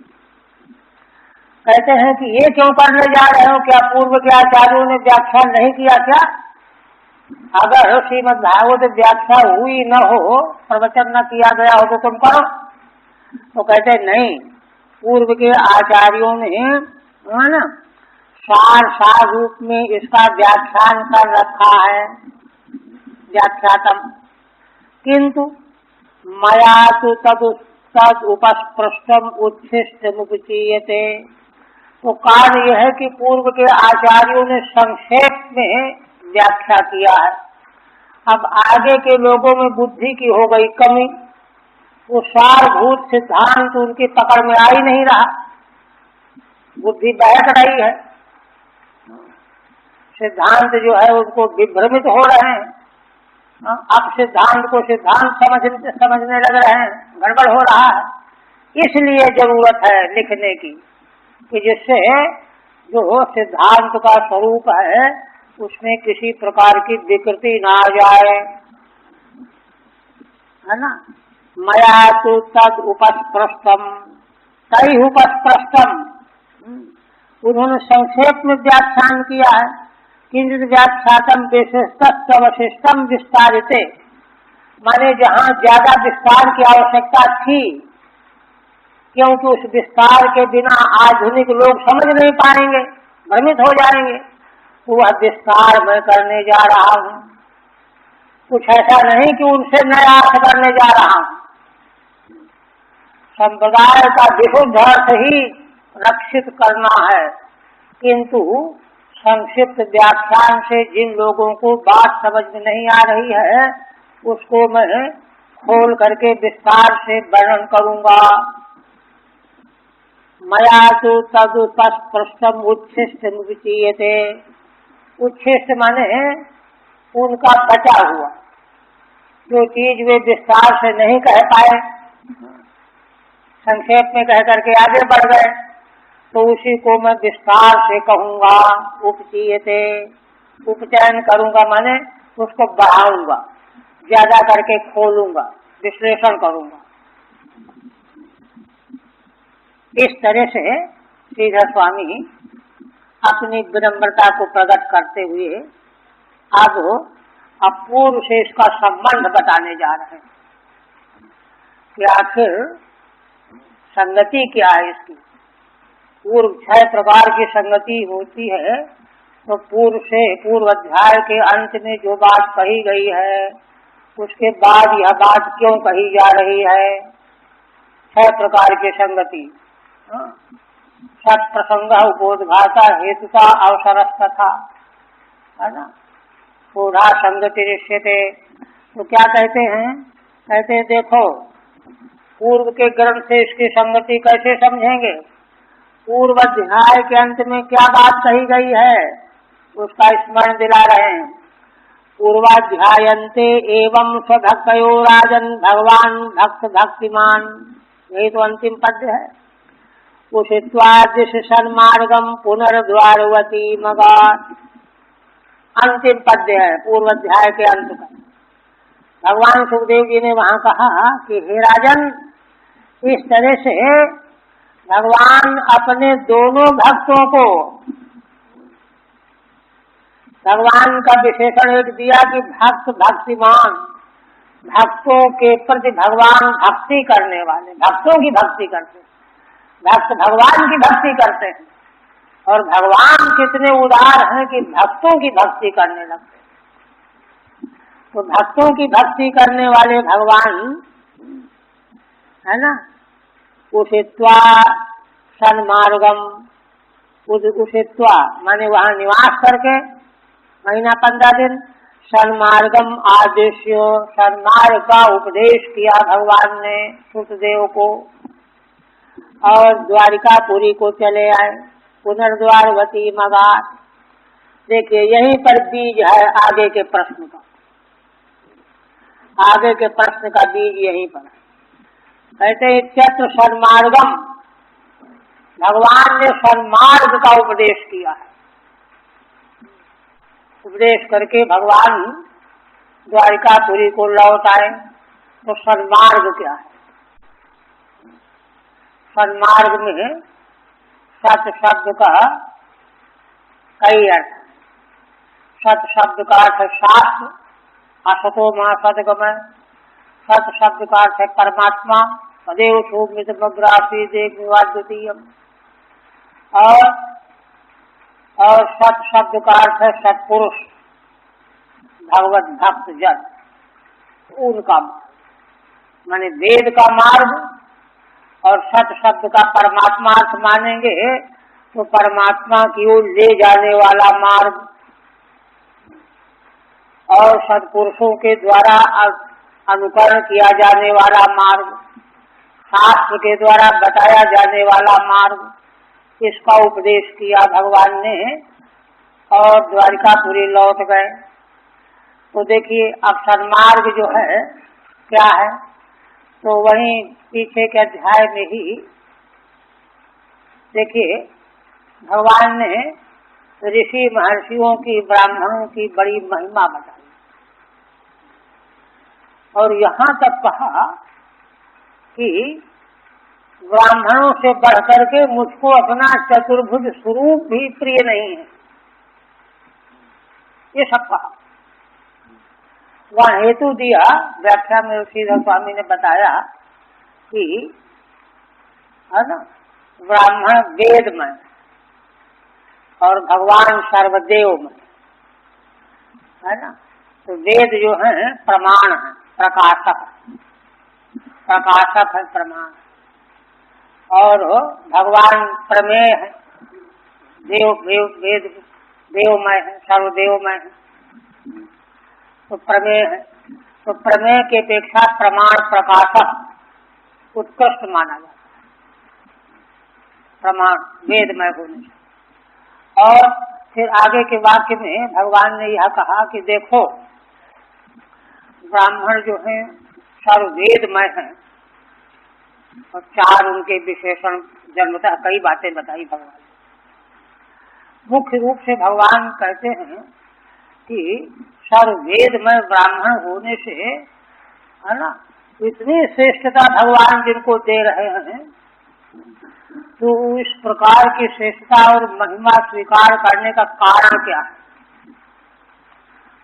कहते हैं कि ये क्यों करने जा रहे हो, क्या पूर्व के आचार्यों ने व्याख्यान नहीं किया क्या? अगर श्रीमद् भागवत व्याख्या हुई न हो, प्रवचन न किया गया हो तो तुम करो। तो कहते नहीं, पूर्व के आचार्यों ने है ना सार रूप में इसका व्याख्यान कर रखा है, व्याख्यातम, किंतु मया तो तद उपस्पृष्टम उच्छिष्ट मुपचीयते। तो कारण यह है कि पूर्व के आचार्यों ने संक्षेप में व्याख्या किया है। अब आगे के लोगों में बुद्धि की हो गई कमी, वो सारभूत सिद्धांत उनकी पकड़ में आ ही नहीं रहा, बुद्धि बहक रही है, सिद्धांत जो है उनको विभ्रमित हो रहे हैं। अब सिद्धांत को सिद्धांत समझने लग रहे हैं, गड़बड़ हो रहा है। इसलिए जरूरत है लिखने की कि जिससे जो सिद्धांत का स्वरूप है उसमें किसी प्रकार की विकृति ना आ जाए, है ना। मया तो तद उपस्पृष्टम, तई उपस्पृष्टम, उन्होंने संक्षेप में व्याख्यान किया है। किंचित व्याख्यातम विशिष्टम विस्तारिते, माने जहाँ ज्यादा विस्तार की आवश्यकता थी, क्योंकि उस विस्तार के बिना आधुनिक लोग समझ नहीं पाएंगे, भ्रमित हो जाएंगे, तो वह विस्तार मैं करने जा रहा हूँ। कुछ ऐसा नहीं कि उनसे नया अर्थ करने जा रहा हूँ। संप्रदाय का विशुद्ध अर्थ ही रक्षित करना है, किंतु संक्षिप्त व्याख्यान से जिन लोगों को बात समझ में नहीं आ रही है उसको मैं खोल करके विस्तार से वर्णन करूंगा। मया तो तदुपस्पृष्टम उच्छिष्ट मुपचीयते, उच्छिष्ट माने उनका बचा हुआ जो चीज वे विस्तार से नहीं कह पाए, संक्षेप में कह करके आगे बढ़ गए, तो उसी को मैं विस्तार से कहूंगा। उपचीयते, उपचयन करूंगा माने उसको बढ़ाऊंगा, ज्यादा करके खोलूंगा, विश्लेषण करूंगा। इस तरह से श्रीधर स्वामी अपनी विनम्रता को प्रकट करते हुए अब अपूर्व से इसका संबंध बताने जा रहे हैं कि आखिर संगति क्या है इसकी, पूर्व 6 प्रकार की संगति होती है, तो पूर्व अध्याय के अंत में जो बात कही गई है उसके बाद यह बात क्यों कही जा रही है? 6 प्रकार की संगति, सत प्रसंग उपोद्घाता हेतुता अवसरस्तथा, है ना। पूर्णा संगति रिष्यते, तो क्या कहते हैं? कहते हैं देखो पूर्व के ग्रंथ से इसकी संगति कैसे समझेंगे? पूर्व अध्याय के अंत में क्या बात कही गई है उसका स्मरण दिला रहे हैं। पूर्वाध्यायन्ते एवं स्वभक्तयो राजन भगवान भक्त भक्तिमान, यही तो अंतिम पद्य है। उषित्वा दिश सन्मार्गम पुनर्द्वारवती मगा, अंतिम पद्य है पूर्व अध्याय के अंत का। भगवान सुखदेव जी ने वहाँ कहा कि हे राजन, इस तरह से भगवान अपने दोनों भक्तों को, भगवान का विशेषण एक दिया कि भक्त भक्तिमान, भक्तों के प्रति भगवान भक्ति करने वाले, भक्तों की भक्ति करते, भक्त भगवान की भक्ति करते हैं। और भगवान कितने उदार हैं कि भक्तों की भक्ति करने लगते। तो भक्तों की भक्ति करने वाले भगवान, है ना, उषित्वा सन्मार्गम, उषित्वा माने वहाँ निवास करके महीना 15 दिन, सन्मार्गम आदेश्य, सन्मार्ग का उपदेश किया भगवान ने सुतदेव को, और द्वारिकापुरी को चले आए, पुनर्द्वारवती मगा। देखिए यहीं पर बीज है आगे के प्रश्न का, आगे के प्रश्न का बीज यहीं पर है। कहते हैं चत्र सन्मार्गम, भगवान ने सन्मार्ग का उपदेश किया है। उपदेश करके भगवान द्वारिकापुरी को लौट आए। तो सन्मार्ग क्या है? सन्मार्ग में सत शब्द का कई अर्थ। सत शब्द का अर्थ है शास्त्र, असतो मा सदगमय। सत शब्द का अर्थ है परमात्मा, तदेव सोमितमग्रासी देवद्वितीयम। और सत शब्द का अर्थ है सत्पुरुष, भगवत भक्त जन, उनका मार्ग माने वेद का मार्ग। और सत शब्द का परमात्मा अर्थ मानेंगे तो परमात्मा की ओर ले जाने वाला मार्ग, और सत्पुरुषों के द्वारा अनुकरण किया जाने वाला मार्ग, शास्त्र के द्वारा बताया जाने वाला मार्ग, इसका उपदेश किया भगवान ने और द्वारिकापुरी लौट गए। तो देखिए अब सन्मार्ग जो है क्या है, तो वहीं पीछे के अध्याय में ही देखिए भगवान ने ऋषि महर्षियों की, ब्राह्मणों की बड़ी महिमा बताई, और यहाँ तक कहा कि ब्राह्मणों से बढ़कर के मुझको अपना चतुर्भुज स्वरूप भी प्रिय नहीं है, ये सब कहा। वह हेतु दिया, व्याख्या में श्रीधर स्वामी ने बताया कि है ना, ब्राह्मण वेदमय और भगवान सर्वदेवमय, है ना। तो वेद जो है प्रमाण है, प्रकाशक, प्रकाशक है प्रमाण, और भगवान प्रमेय है, वेद देवमय है, सर्वदेवमय है, तो प्रमेय है। तो प्रमेय की अपेक्षा प्रमाण प्रकाशक उत्कृष्ट माना जाता है, प्रमाण वेदमय होने से। और फिर आगे के वाक्य में भगवान ने यह कहा कि देखो ब्राह्मण जो है सर्ववेदमय है, और 4 उनके विशेषण जन्मतः कई बातें बताई भगवान। मुख्य रूप से भगवान कहते हैं कि सर्ववेदमय ब्राह्मण होने से, है ना, इतनी श्रेष्ठता भगवान जिनको दे रहे हैं, तो इस प्रकार की श्रेष्ठता और महिमा स्वीकार करने का कारण क्या है?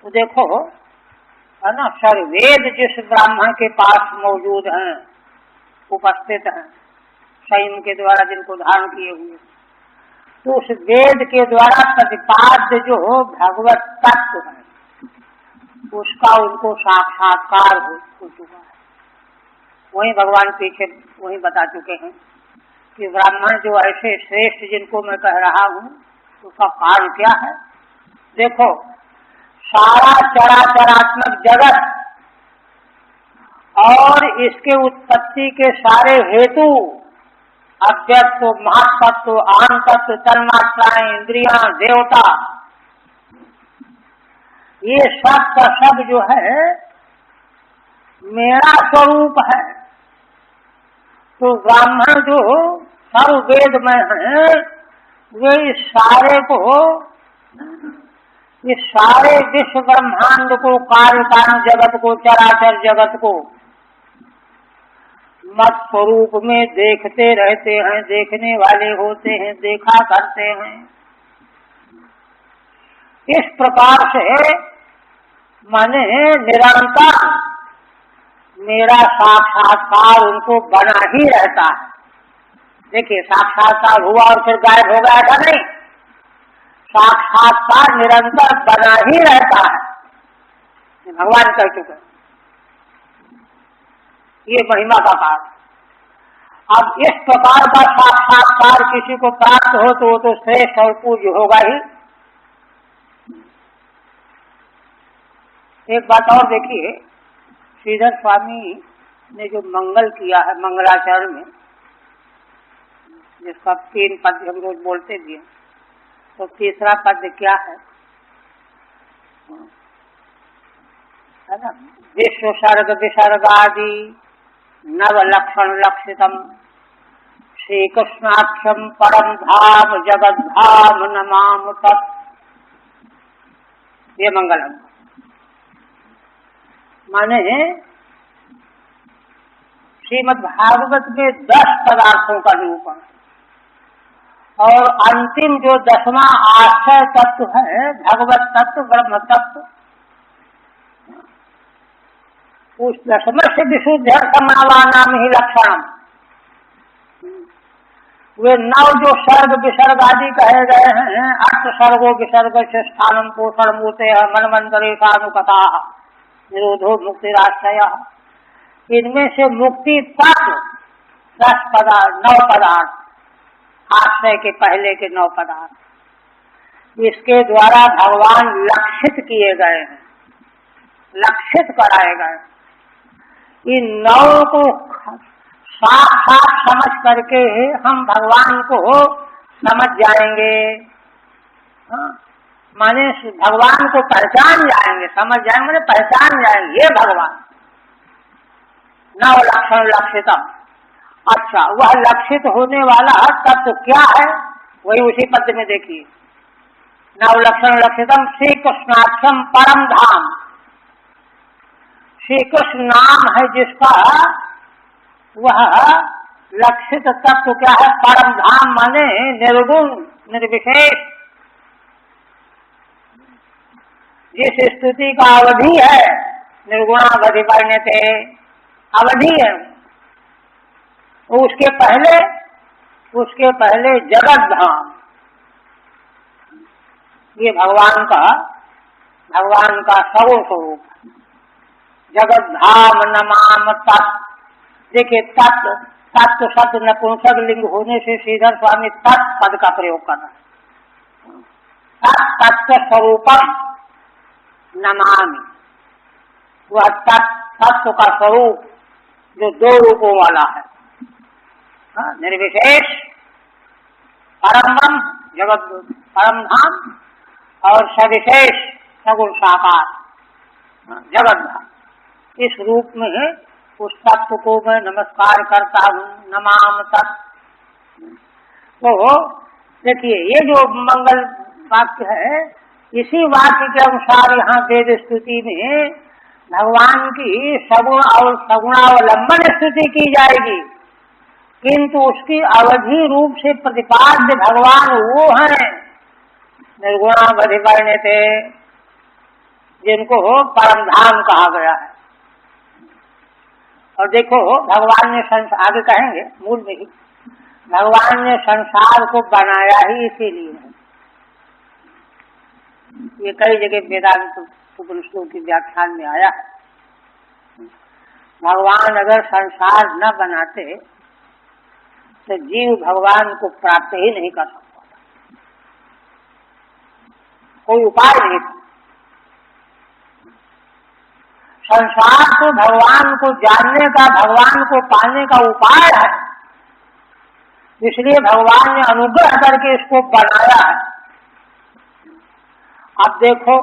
तो देखो, है ना, सर्ववेद जिस ब्राह्मण के पास मौजूद हैं, उपस्थित हैं, संयम के द्वारा जिनको धारण किए हुए, तो उस वेद के द्वारा प्रतिपाद्य जो भगवत तत्व है उसका उनको साक्षात्कार हो चुका है। वही भगवान पीछे वही बता चुके हैं कि ब्राह्मण जो ऐसे श्रेष्ठ जिनको मैं कह रहा हूँ उसका कारण क्या है। देखो, सारा चराचरात्मक जगत और इसके उत्पत्ति के सारे हेतु, अव्यक्त, महातत्व, आन तत्व, तन्मात्राएं, इंद्रियां, देवता, ये सब का सब जो है मेरा स्वरूप है। तो ब्राह्मण जो सर्व वेदमय है वे इस सारे को, इस सारे विश्व ब्रह्मांड को, कार्य कारण जगत को, चराचर जगत को मत स्वरूप में देखते रहते हैं, देखने वाले होते हैं, देखा करते हैं। इस प्रकार से माने निरंतर मेरा साक्षात्कार उनको बना ही रहता है। देखिए, साक्षात्कार हुआ और फिर गायब हो गया था नहीं, साक्षात्कार निरंतर बना ही रहता है। भगवान कह चुके, ये महिमा का कारण। अब इस प्रकार का साक्षात्कार किसी को प्राप्त हो तो वो तो श्रेष्ठ और पूज्य होगा ही। एक बात और देखिए, श्रीधर स्वामी ने जो मंगल किया है मंगलाचरण में, जिसका 3 पद हम रोज बोलते भी हैं, तो तीसरा पद क्या है ना, विश्व सर्ग विसर्गादि नव लक्षण लक्षितम श्री कृष्णाक्षम परम धाम जगत धाम नमाम तत्। ये मंगलम माने श्रीमद् भागवत में 10 पदार्थों का निरूपण और अंतिम जो 10वां आश्रय तत्व है भगवत तत्व, ब्रह्म तत्व, उस 10वें से विशुद्ध समावानाम ही लक्षणम। वे 9 जो सर्ग विसर्ग आदि कहे गए हैं, 8 सर्गो विसर्ग से स्थानम पोषण मूर्ते मनमंतरेशानुकथा निरोधो मुक्तिराश्रय, इनमें से मुक्ति तक 10 पदार्थ, 9 पदार्थ, आश्रय के पहले के 9 पदार्थ, इसके द्वारा भगवान लक्षित किए गए हैं, लक्षित कराए गए। इन 9 को साफ समझ करके हम भगवान को समझ जाएंगे। माने भगवान को पहचान जाएंगे, समझ जाएंगे, माने पहचान जाएंगे ये भगवान। 9 लक्षण लक्षितम। अच्छा, वह लक्षित होने वाला तत्व क्या है, वही उसी पद में देखिए। 9 लक्षण लक्षितम श्री कृष्णाक्षम परम धाम। श्री कृष्ण नाम है जिसका वह लक्षित तत्व क्या है, परम धाम माने निर्गुण निर्विशेष, जिस स्तुति का अवधि है निर्गुणावधि परिणते, अवधि है। उसके पहले जगत धाम, ये भगवान का सगुण स्वरूप जगत धाम नमाम तत्। देखिए, तत्व शब्द नपुंसक लिंग होने से श्रीधर स्वामी तत् पद का प्रयोग कर रहे हैं। तत्व स्वरूपम नमामि, वह तत्व का स्वरूप जो 2 रूपों वाला है, निर्विशेष परम जगत परम धाम और सविशेष सगुण साकार जगत धाम। इस रूप में उस तत्व को मैं नमस्कार करता हूँ, नमाम तत्। तो देखिए, ये जो मंगल वाक्य है, इसी वाक्य के अनुसार यहाँ वेद स्तुति में भगवान की सगुण और सगुणावलंबन स्तुति की जाएगी, किंतु उसकी अवधि रूप से प्रतिपाद्य भगवान वो हैं निर्गुणावधि परिणते, जिनको परम धाम कहा गया है। और देखो, भगवान ने आगे कहेंगे मूल में ही, भगवान ने संसार को बनाया ही इसीलिए है। ये कई जगह वेदांत उपनिषदों की व्याख्यान में आया है। भगवान अगर संसार न बनाते तो जीव भगवान को प्राप्त ही नहीं कर सकता, कोई उपाय नहीं था। संसार तो भगवान को जानने का, भगवान को पाने का उपाय है, इसलिए भगवान ने अनुग्रह करके इसको बनाया है। अब देखो,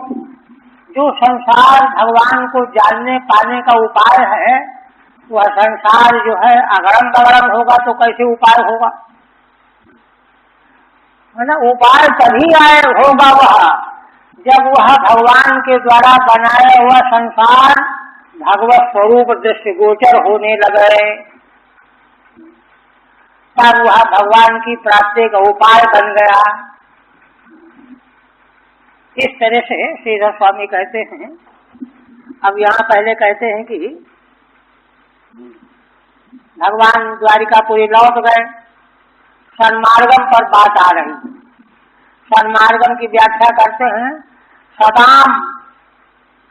जो संसार भगवान को जानने पाने का उपाय है, वह संसार जो है अगरम बगरम होगा तो कैसे उपाय होगा, है ना। उपाय तभी आए होगा वह जब वह भगवान के द्वारा बनाया हुआ संसार भगवत स्वरूप दृष्टिगोचर होने लगे, तब वह भगवान की प्राप्ति का उपाय बन गया। इस तरह से श्रीधर स्वामी कहते हैं। अब यहाँ पहले कहते हैं कि भगवान द्वारिकापुरी लौट गए, सन्मार्गम पर बात आ रही। सन्मार्गम की व्याख्या करते हैं, सदाम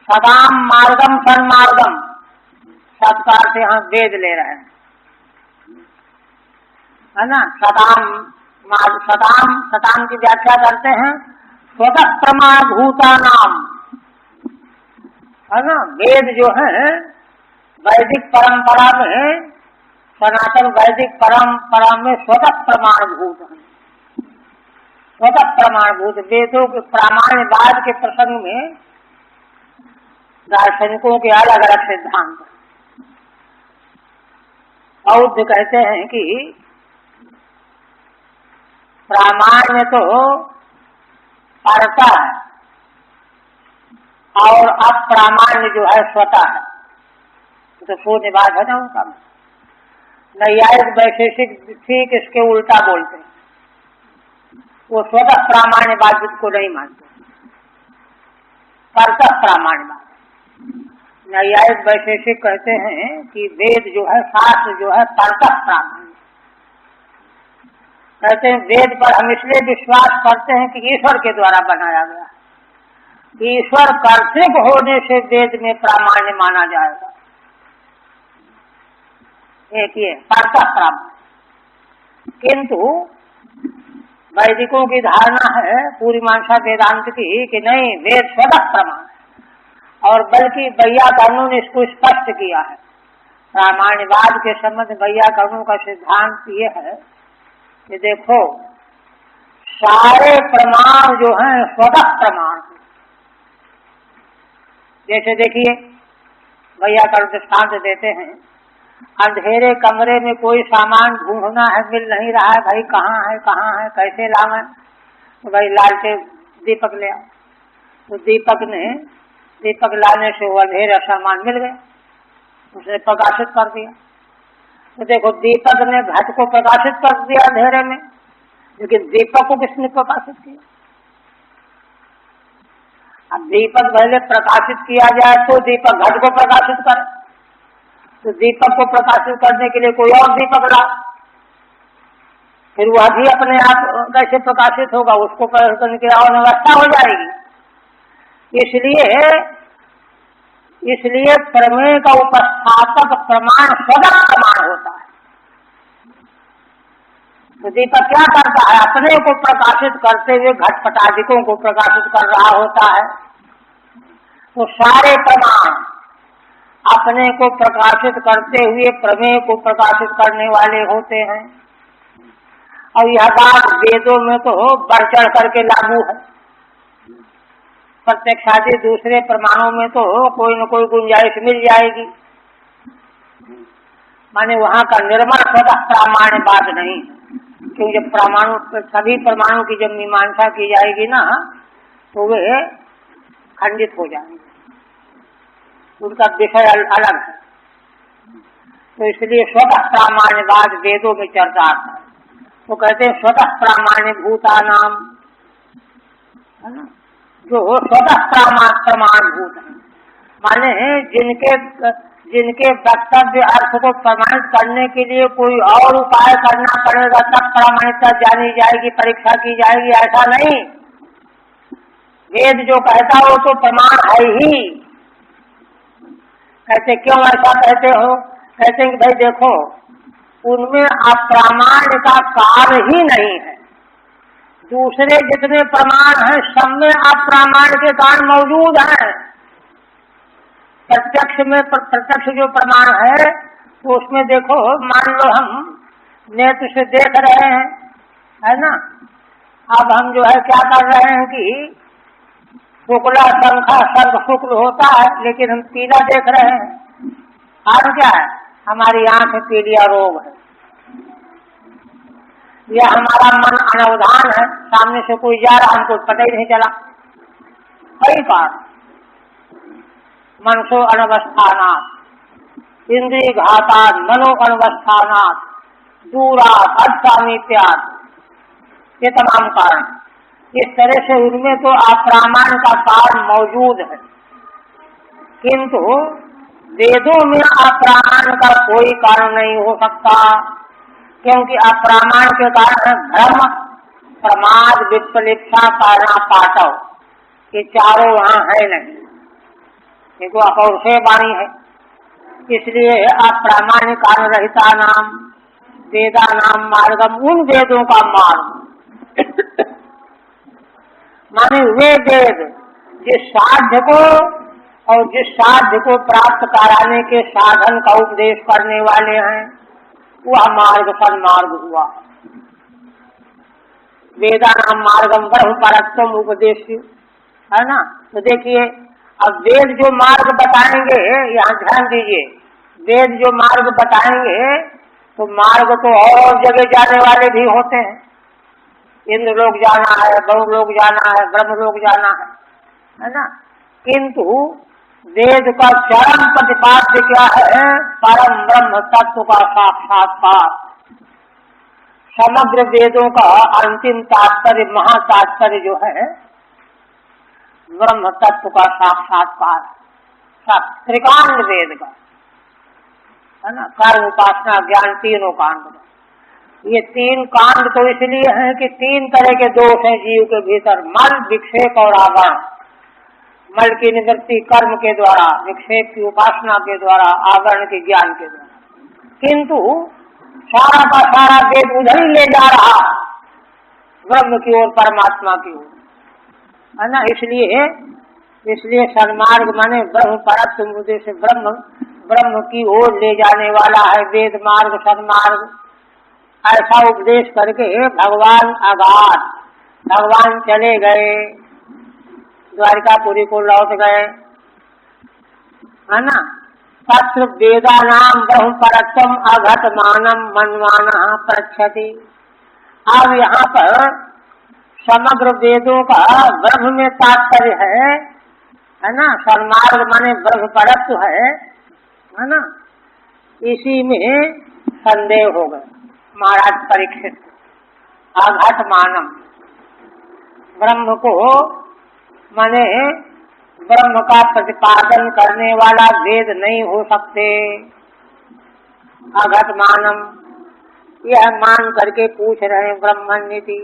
सदाम मार्गम सन्मार्गम, सत्कार से यहाँ वेद ले रहे हैं, है ना। सदाम की व्याख्या करते हैं स्वतः प्रमाण भूता नाम, है ना। वेद जो है वैदिक परंपरा में, सनातन वैदिक परंपरा में स्वतः प्रमाणभूत है। स्वतः प्रमाणभूत वेदों के प्रामाण्यवाद के प्रसंग में दार्शनिकों के अलग अलग सिद्धांत। बौद्ध कहते हैं कि प्रामाण्य तो परता है और अप्रामाण्य जो है स्वतः है। तो शून्य बात है ना उनका। नैयायिक वैशेषिक ठीक इसके उल्टा बोलते हैं, वो स्वतः प्रामाण्यवाद को नहीं मानते, परतः प्रामाण्यवाद। नैयायिक वैशेषिक कहते हैं कि वेद जो है, शास्त्र जो है परतः प्रामाण्य। कहते हैं वेद पर हम इसलिए विश्वास करते हैं कि ईश्वर के द्वारा बनाया गया, ईश्वर कर्तृक होने से वेद में प्रामाण्य माना जाएगा। एक ये परतः प्रामाण्य। किंतु वैदिकों की धारणा है, पूरी मीमांसा वेदांत की, कि नहीं, वेद स्वतः प्रमाण है। और बल्कि वैयाकरणों ने इसको स्पष्ट किया है। प्रामाण्यवाद के संबंध वैयाकरणों का सिद्धांत ये है कि देखो, सारे प्रमाण जो हैं स्वतः प्रमाण है। जैसे देखिए, वैयाकरण दृष्टांत देते हैं, अंधेरे कमरे में कोई सामान ढूंढना है, मिल नहीं रहा है, भाई कहाँ है, कैसे लावें? तो भाई लालटेन दीपक ले आओ। तो दीपक लाने से वो अंधेरा सामान मिल गया, उसने प्रकाशित कर दिया। तो देखो, दीपक ने घट को प्रकाशित कर दिया अंधेरे में, लेकिन दीपक को किसने प्रकाशित किया? अब दीपक पहले प्रकाशित किया जाए तो दीपक घट को प्रकाशित करे, तो दीपक को प्रकाशित करने के लिए कोई और दीपक ला, फिर वह भी अपने आप कैसे प्रकाशित होगा? उसको प्रकाशित करने की और व्यवस्था हो जाएगी। इसलिए प्रमेय का उपस्थापक प्रमाण स्वतः प्रमाण होता है। तो दीपक क्या करता है? अपने को प्रकाशित करते हुए घटपटादिकों को प्रकाशित कर रहा होता है। तो सारे प्रमाण अपने को प्रकाशित करते हुए प्रमेय को प्रकाशित करने वाले होते हैं। और यह बात वेदों में तो बढ़ चढ़ करके लागू है। प्रत्यक्षादि दूसरे प्रमाणों में तो कोई न कोई गुंजाइश मिल जाएगी, माने वहाँ का निर्मल स्वतः प्रामाण्य बात नहीं। क्योंकि जब सभी प्रमाणों की जब मीमांसा की जाएगी ना, तो वे खंडित हो जाएंगे, उनका विषय अलग है। तो इसलिए स्वतः प्रामाण्यवाद वेदों में चर्चा आता है। वो कहते हैं स्वतः प्रामाण्य भूता नाम, है ना, जो स्वतः प्रमाणभूत है, माने जिनके वक्तव्य अर्थ को प्रमाणित करने के लिए कोई और उपाय करना पड़ेगा तब प्रामाणिकता जानी जाएगी, परीक्षा की जाएगी, ऐसा नहीं। वेद जो कहता हो तो प्रमाण है ही। कहते क्यों ऐसा कहते हो? कहते हैं कि भाई देखो, उनमें अप्रामाण्य का काल ही नहीं है। दूसरे जितने प्रमाण हैं सब में अप्रामाण्य के कारण मौजूद हैं। प्रत्यक्ष जो प्रमाण है तो उसमें देखो, मान लो हम नेत्र से देख रहे हैं, है ना। अब हम जो है क्या कर रहे हैं कि शुक्ला शंखा शंख शुक्ल होता है, लेकिन हम पीला देख रहे हैं। कारण क्या है? हमारी आंख में पीलिया रोग है, या हमारा मन अनवधान है, सामने से कोई जा रहा हमको पता ही नहीं चला। कई बार मनसो अनवस्थानात् इंद्रिय घातात् मनो अनवस्थानात् दूरात् असामीप्यात्, ये तमाम कारण। इस तरह से उनमें तो अप्रामाण्य का कारण मौजूद है, किंतु वेदों में अप्रामाण्य का कोई कारण नहीं हो सकता, क्योंकि अप्रामाण्य के कारण भ्रम, प्रमाद, विप्लिप्सा, कारणा, पाटव, ये चारों वहाँ है नहीं। ये तो अपौरुषेय वाणी है। इसलिए अप्रामाण्य कारण रहिता नाम वेदा नाम मार्गम, उन वेदों का मार्ग माने वे वेद जिस साध्य को और जिस साध्य को प्राप्त कराने के साधन का उपदेश करने वाले हैं, वह मार्ग सन्मार्ग हुआ। वेदा नाम मार्गम ब्रह्म परत्वम उपदेश, है ना। तो देखिए, अब वेद जो मार्ग बताएंगे, यहाँ ध्यान दीजिए, वेद जो मार्ग बताएंगे तो मार्ग तो और जगह जाने वाले भी होते हैं। इंद्र लोग जाना है, गौर लोग जाना है, ब्रह्म लोग जाना है ना। किंतु वेद का चरम प्रतिपाद्य क्या है? परम ब्रह्म तत्व का साक्षात्कार। समग्र वेदों का अंतिम तात्पर्य, महातात्पर्य जो है ब्रह्म तत्व का साक्षात्कार, त्रिकांड वेद का, है ना। कर्म, उपासना, ज्ञान, तीनों कांड का। ये तीन कांड तो इसलिए हैं कि तीन तरह के दोष हैं जीव के भीतर, मल, विक्षेप और आवरण। मल की निवृत्ति कर्म के द्वारा, विक्षेप की उपासना के द्वारा, आवरण के ज्ञान के द्वारा। किंतु सारा का सारा वेद उधर ही ले जा रहा ब्रह्म की ओर, परमात्मा की ओर, है ना। इसलिए सन्मार्ग माने ब्रह्म परत्व उद्देश्य, ब्रह्म की ओर ले जाने वाला है वेद मार्ग, सन्मार्ग। ऐसा उपदेश करके भगवान आगात, भगवान चले गए, द्वारिकापुरी को लौट गए, है ना। तत्र वेदा नाम ब्रह्म परत्वम अघट मानम मनमाना प्रच्छति। अब यहाँ पर समग्र वेदों का ब्रह्म में तात्पर्य है ना। सन्मार्ग माने ब्रह्म परत्व है ना। इसी में संदेह हो गए महाराज परीक्षित। आघात मानम, ब्रह्म को माने ब्रह्म का प्रतिपादन करने वाला वेद नहीं हो सकते। आघात मानम, यह मान करके पूछ रहे हैं ब्रह्मण्यति।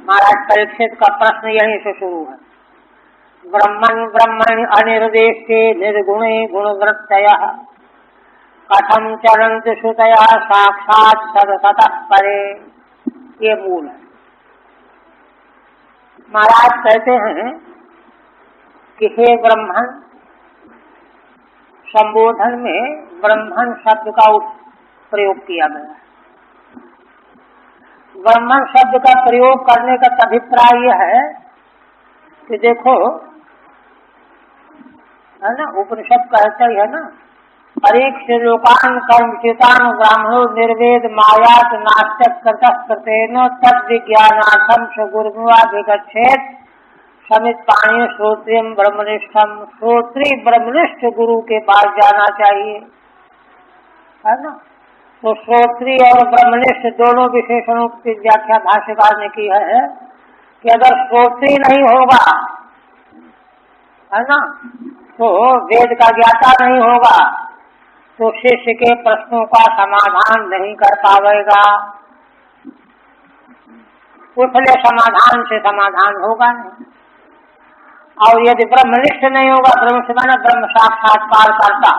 महाराज परीक्षित का प्रश्न यहीं से शुरू है। ब्रह्मण ब्रह्मण अनिर्देशे निर्गुणे गुणवृत्तयः कथम चरन्त श्रुतयः साक्षात् सदसतः परे, ये मूल है। महाराज कहते हैं कि हे ब्रह्मण, संबोधन में ब्रह्मण शब्द का प्रयोग किया गया है। ब्रह्मण शब्द का प्रयोग करने का अभिप्राय यह है कि देखो, है ना, उपनिषद कहता ही है ना, परीक्ष लोकान कर्मचितान ब्राह्मणो निर्वेद मायात नास्त्यक कृतेन तद विज्ञानार्थम सुगुरुवाधिगच्छेत समित पाणी श्रोत्रियम ब्रह्मनिष्ठम। श्रोत्री ब्रह्मनिष्ठ गुरु के पास जाना चाहिए, है ना। तो श्रोत्री और ब्रह्मनिष्ठ दोनों विशेषणों की व्याख्या भाष्यकार ने की है कि अगर श्रोत्री नहीं होगा, है ना, तो वेद का ज्ञाता नहीं होगा तो शिष्य के प्रश्नों का समाधान नहीं कर पाएगा, उसले समाधान से समाधान होगा नहीं। और यदि ब्रह्मनिष्ठ नहीं होगा, ब्रह्म से माने ब्रह्म साक्षात्कार करता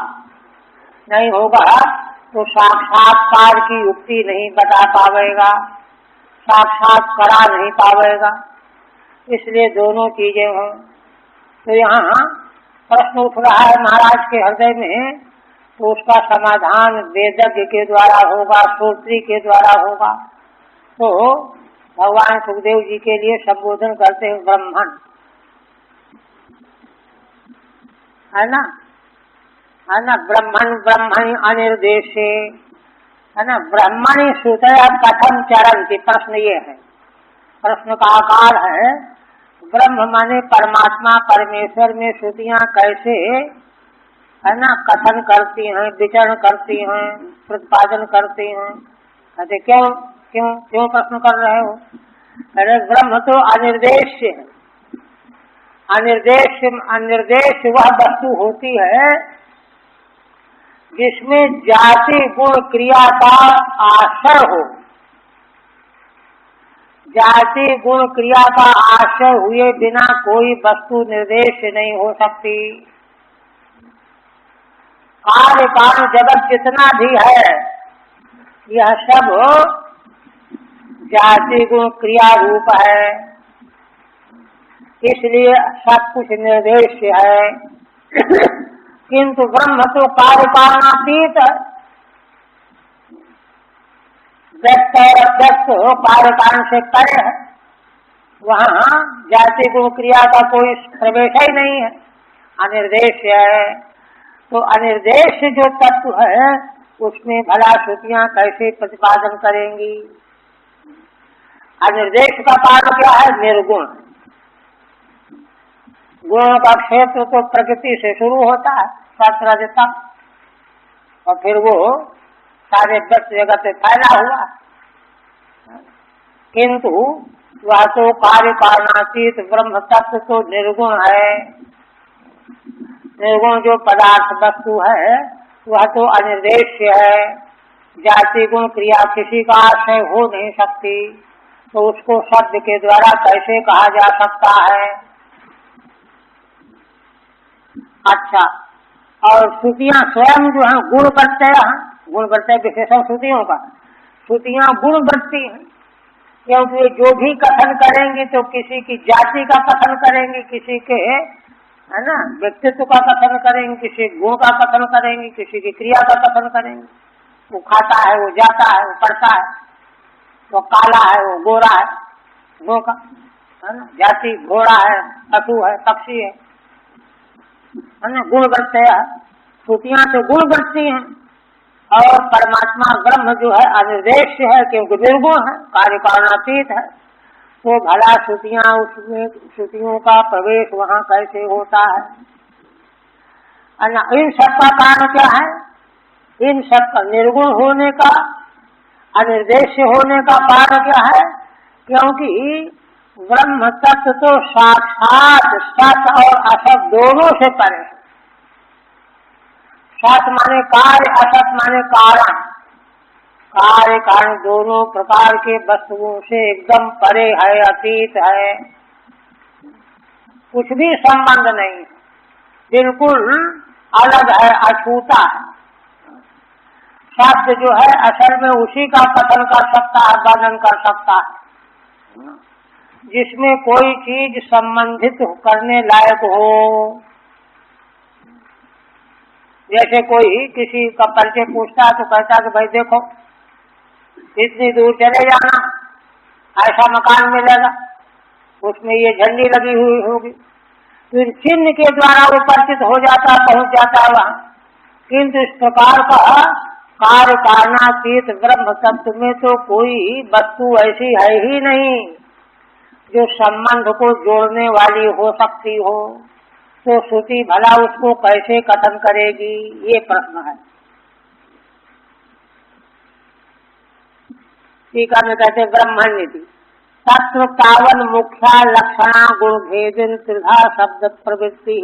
नहीं होगा तो साक्षात्कार की युक्ति नहीं बता पाएगा, साक्षात्कार नहीं पाएगा। इसलिए दोनों चीजें हों। तो यहाँ प्रश्न उठ रहा है महाराज के हृदय में, तो उसका समाधान वेदज्ञ के द्वारा होगा, श्रोत्री के द्वारा होगा। तो भगवान सुखदेव जी के लिए संबोधन करते हैं ब्रह्मण, है ना, ब्रह्मण ब्रह्मणि अनिर्देशे, है ना, ब्रह्मणि श्रुतया कथम चरन्ति। प्रश्न ये है, प्रश्न का आकार है ब्रह्म माने परमात्मा परमेश्वर में श्रुतियां कैसे, है ना, कथन करती हैं, विचरण करती हैं, प्रतिपादन करती हैं। कहते क्यों क्यों क्यों प्रश्न कर रहे हो? अरे ब्रह्म तो अनिर्देश्य है। अनिर्देश वह वस्तु होती है जिसमें जाति गुण क्रिया का आश्रय हो। जाति गुण क्रिया का आश्रय हुए बिना कोई वस्तु निर्देश नहीं हो सकती। कार्य कारण जगत जितना भी है यह सब जाति गुण क्रिया रूप है, इसलिए सब कुछ निर्देश है। किंतु ब्रह्म तो कार्य कारणातीत है, व्यक्त और अव्यक्त हो, कार्य कारण से परे है। वहाँ जाति गुण क्रिया का कोई प्रवेश ही नहीं है, अनिर्देश है। तो अनिर्देश जो तत्व है उसमें भला श्रुतियां कैसे प्रतिपादन करेंगी? अनिर्देश का कारण क्या है? निर्गुण। गुणों का क्षेत्र तो प्रकृति से शुरू होता है, सत्रज तक, और फिर वो सारे व्यक्त जगत से फैला हुआ। किंतु वह तो कार्य कारणातीत ब्रह्म तत्व तो निर्गुण है। निर्गुण जो पदार्थ वस्तु है वह तो अनिर्देश्य है। जाति गुण क्रिया किसी का आश्रय हो नहीं सकती, तो उसको शब्द के द्वारा कैसे कहा जा सकता है? अच्छा, और श्रुतियां स्वयं जो है गुण बरते विशेषण श्रुतियों का, श्रुतियां गुण बरती हैं, क्योंकि जो भी कथन करेंगे तो किसी की जाति का कथन करेंगे, किसी के, है ना, व्यक्तित्व का कथन करेंगे, किसी गुण का कथन करेंगे, किसी की क्रिया का कथन करेंगे। वो खाता है, वो जाता है, वो पढ़ता है, वो काला है, वो गोरा है, गुण का, है ना, जाति घोड़ा है, पशु है, पक्षी है ना, गुण बरते हैं। श्रुतियां तो गुण बरती हैं, और परमात्मा ब्रह्म जो है अनिर्देश है, क्योंकि निर्गुण है, कार्य कारणातीत है। तो भला श्रुतियां, उसमें श्रुतियों का प्रवेश वहाँ कैसे होता है? इन सब का कारण क्या है? इन सब का निर्गुण होने का, अनिर्देश होने का कारण क्या है? क्योंकि ब्रह्म तत्व तो साक्षात सत और असत दोनों से परे। सत माने कार्य, असत माने कारण। कार्य कारण दोनों प्रकार के वस्तुओं से एकदम परे है, अतीत है, कुछ भी संबंध नहीं, बिल्कुल अलग है, अछूता है। शब्द जो है असल में उसी का कथन कर सकता है, वर्णन कर सकता है जिसमें कोई चीज संबंधित करने लायक हो। जैसे कोई किसी का परिचय पूछता है तो कहता है कि भाई देखो इतनी दूर चले जाना, ऐसा मकान मिलेगा, उसमें ये झंडी लगी हुई होगी, फिर चिन्ह के द्वारा वो परिचित हो जाता, पहुंच जाता है वहाँ। किंतु इस प्रकार का कार्य कारणातीत ब्रह्म तत्व में तो कोई वस्तु ऐसी है ही नहीं जो संबंध को जोड़ने वाली हो सकती हो, तो श्रुति भला उसको कैसे कथन करेगी? ये प्रश्न है। टीका में कहते ब्रह्मण्यति तत्व तावन मुख्या लक्षणा गुण भेदन त्रिधा शब्द प्रवृत्ति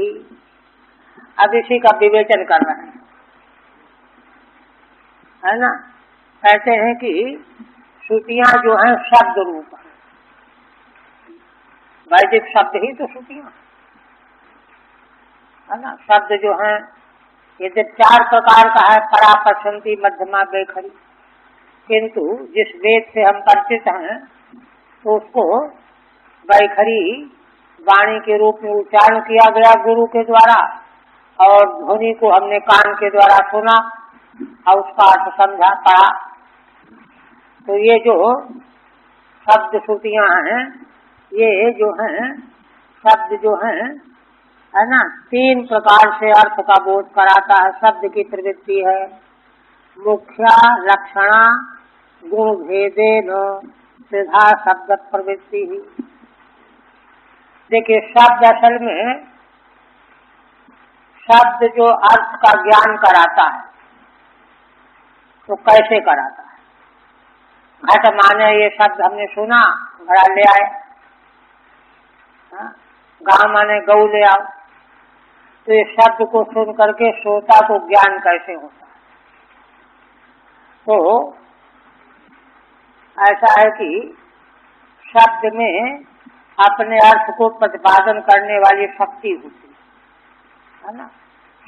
अब इसी का विवेचन कर रहे हैं, है ना। कहते हैं कि श्रुतियां जो हैं शब्द रूप है, वैदिक शब्द ही तो श्रुतियां है ना। शब्द जो हैं ये जो 4 प्रकार का है, परा, पश्चंती, मध्यमा, वैखरी, किंतु जिस वेद से हम परिचित हैं तो उसको वैखरी वाणी के रूप में उच्चारण किया गया गुरु के द्वारा, और ध्वनि को हमने कान के द्वारा सुना और उसका अर्थ समझा, पढ़ा। तो ये जो शब्द श्रुतियां हैं, ये जो हैं शब्द जो हैं, है ना, 3 प्रकार से अर्थ का बोध कराता है। शब्द की प्रवृत्ति है मुख्या, लक्षणा, गुण भेदेन सीधा शब्द प्रवृत्ति ही। देखिए, शब्द असल में शब्द जो अर्थ का ज्ञान कराता है तो कैसे कराता है? घट माने ये शब्द हमने सुना, घड़ा ले आए, गांव माने गऊ ले आओ। तो ये शब्द को सुन करके श्रोता को ज्ञान कैसे होता है? तो ऐसा है कि शब्द में अपने अर्थ को प्रतिपादन करने वाली शक्ति होती है ना।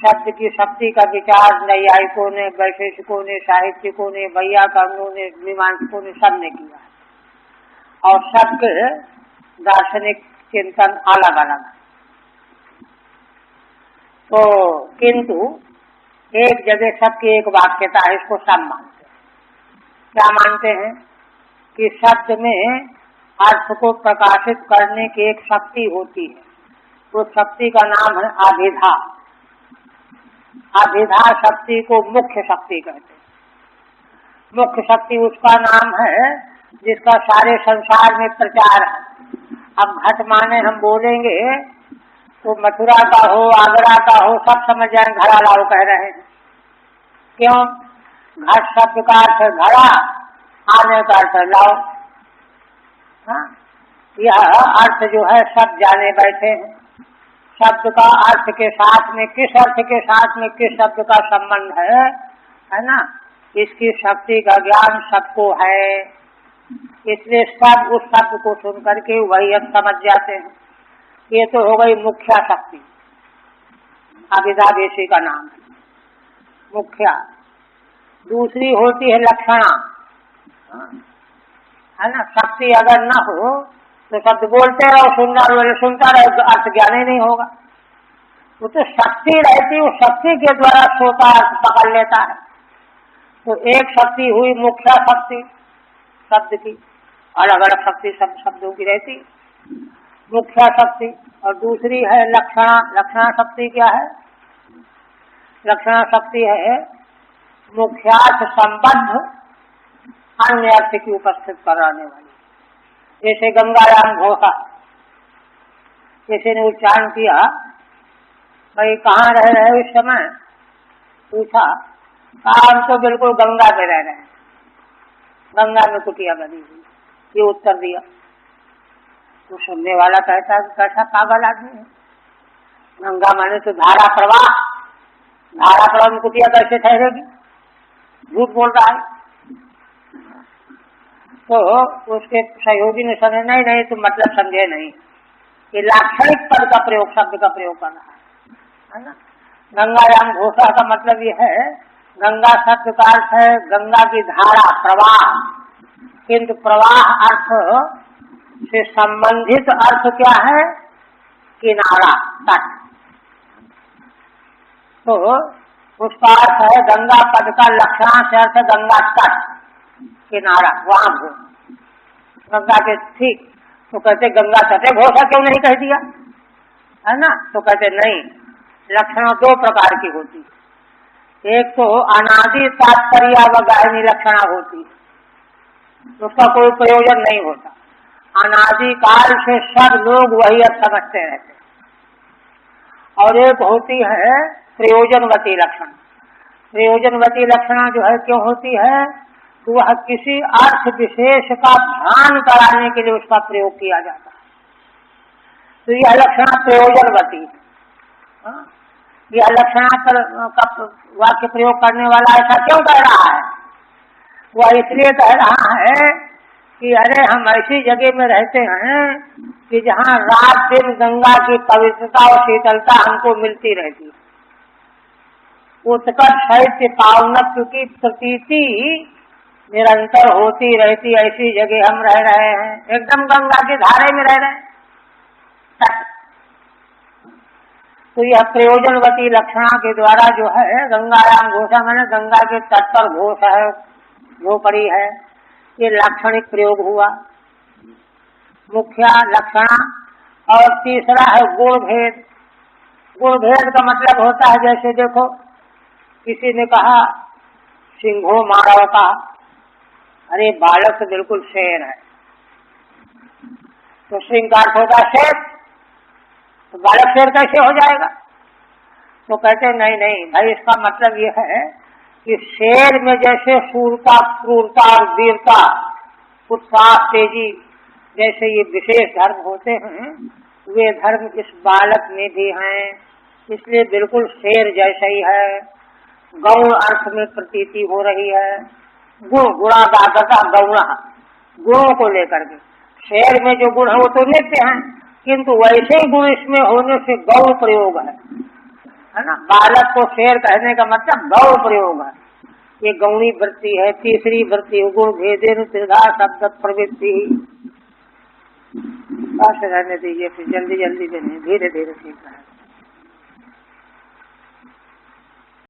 शब्द की शक्ति का विचार नैयायिकों ने, वैशेषिकों ने, साहित्यिकों ने, वैयाकरणों ने, मीमांसकों ने, सबने किया है। और सबके दार्शनिक चिंतन अलग अलग है। तो किंतु एक जगह सबकी एक वाक्यता है, इसको सब मानते हैं। क्या मानते हैं? कि शब्द में अर्थ को प्रकाशित करने की एक शक्ति होती है, तो शक्ति का नाम है अभिधा। अभिधा शक्ति को मुख्य शक्ति कहते हैं। मुख्य शक्ति उसका नाम है जिसका सारे संसार में प्रचार है। अब घट माने हम बोलेंगे तो मथुरा का हो, आगरा का हो, सब समझ जाए घड़ा लाओ कह रहे हैं। क्यों? घट शब्द का अर्थ घड़ा, आने का अर्थ लाओ। हाँ, यह अर्थ जो है सब जाने बैठे हैं। शब्द का अर्थ के साथ में, किस अर्थ के साथ में किस शब्द का संबंध है ना, इसकी शक्ति का ज्ञान सबको है। इसलिए सब उस शब्द को सुन करके वही अर्थ समझ जाते हैं। ये तो हो गई मुख्या शक्ति, अभिधा देशी का नाम है मुख्या। दूसरी होती है लक्षणा, है ना। शक्ति अगर न हो तो शब्द बोलते रहो, सुनता रहो, अर्थ ज्ञान ही नहीं होगा। वो तो शक्ति रहती, उस शक्ति के द्वारा श्रोता अर्थ पकड़ लेता है। तो एक शक्ति हुई मुख्या शक्ति शब्द की, अलग अलग शक्ति सब शब्दों की रहती, मुख्या शक्ति। और दूसरी है लक्षणा। लक्षणा शक्ति क्या है? लक्षणा शक्ति है मुख्यार्थ संबद्ध अन्य अर्थ की उपस्थित कराने वाली। जैसे गंगाराम घोषा, किसी ने उच्चारण किया, भाई कहाँ रह रहे हो इस समय? पूछा, कहा हम तो बिल्कुल गंगा पे रह रहे हैं, गंगा में कुटिया बनी हुई। ये उत्तर दिया। तो सुनने वाला कहता है कैसा पागल आदमी है, गंगा माने तो धारा प्रवाह, धारा प्रवाह में कुटिया कैसे ठहरेगी? झूठ बोल रहा है। तो उसके सहयोगी ने समझे, नहीं तुम मतलब समझे नहीं, ये लाक्षणिक पद का प्रयोग, शब्द का प्रयोग कर रहा है ना। गंगाराम घोषा का मतलब ये है, गंगा शब्द का अर्थ है गंगा की धारा, प्रवाह, किंतु प्रवाह अर्थ से संबंधित अर्थ क्या है? किनारा, तट। तो उसका अर्थ है गंगा पद का लक्षण से अर्थ गंगा तट, किनारा, वहां घोष, गंगा के ठीक। तो कहते गंगा तटे घोषा क्यों नहीं कह दिया, है ना। तो कहते नहीं, लक्षण 2 प्रकार की होती। एक तो अनादि तात्पर्य व गायनी लक्षणा होती, उसका कोई प्रयोजन नहीं होता। अनादि काल से सब लोग वही अर्थ समझते रहते। और एक होती है प्रयोजनवती लक्षण। प्रयोजनवती लक्षणा जो है क्यों होती है? तो वह किसी अर्थ विशेष का भान कराने के लिए उसका प्रयोग किया जाता है। तो यह लक्षणा प्रयोजनवती है। यह लक्षणा का वाक्य प्रयोग करने वाला ऐसा क्यों कह रहा है? वह इसलिए कह रहा है कि अरे हम ऐसी जगह में रहते हैं कि जहाँ रात दिन गंगा की पवित्रता और शीतलता हमको मिलती रहती है। उत्कट शैत्य पावनत्व की प्रतीति निरंतर होती रहती, ऐसी जगह हम रह रहे हैं, एकदम गंगा के धारे में रह रहे हैं। तो यह प्रयोजनवती लक्षणा के द्वारा जो है गंगायाम घोषा, मैंने गंगा के तट पर घोष है, झोपड़ी है, ये लाक्षणिक प्रयोग हुआ, मुख्य लक्षणा। और तीसरा है गुण भेद। गुण भेद का मतलब होता है, जैसे देखो किसी ने कहा सिंहो मानव का, अरे बालक तो बिल्कुल शेर है, तो सिंह का अर्थ होता शेर, तो बालक शेर कैसे हो जाएगा? तो कहते नहीं नहीं भाई, इसका मतलब यह है कि शेर में जैसे शूरता, क्रूरता और वीरता, उत्साह, तेजी जैसे ये विशेष धर्म होते हैं, वे धर्म इस बालक में भी हैं, इसलिए बिल्कुल शेर जैसा ही है। गौण अर्थ में प्रतीति हो रही है। गुण, गुणागागता गौण, गुणों को लेकर के, शेर में जो गुण है वो तो नित्य है, किंतु वैसे ही गुण इसमें होने से गौण प्रयोग है ना। बालक को शेर कहने का मतलब गौण प्रयोग है, ये गौणी वृत्ति है। तीसरी वृत्ति गुण भेदे त्रिधा शब्द प्रवृत्ति। रहने दीजिए, फिर जल्दी जल्दी धीरे धीरे सीख रहे हैं।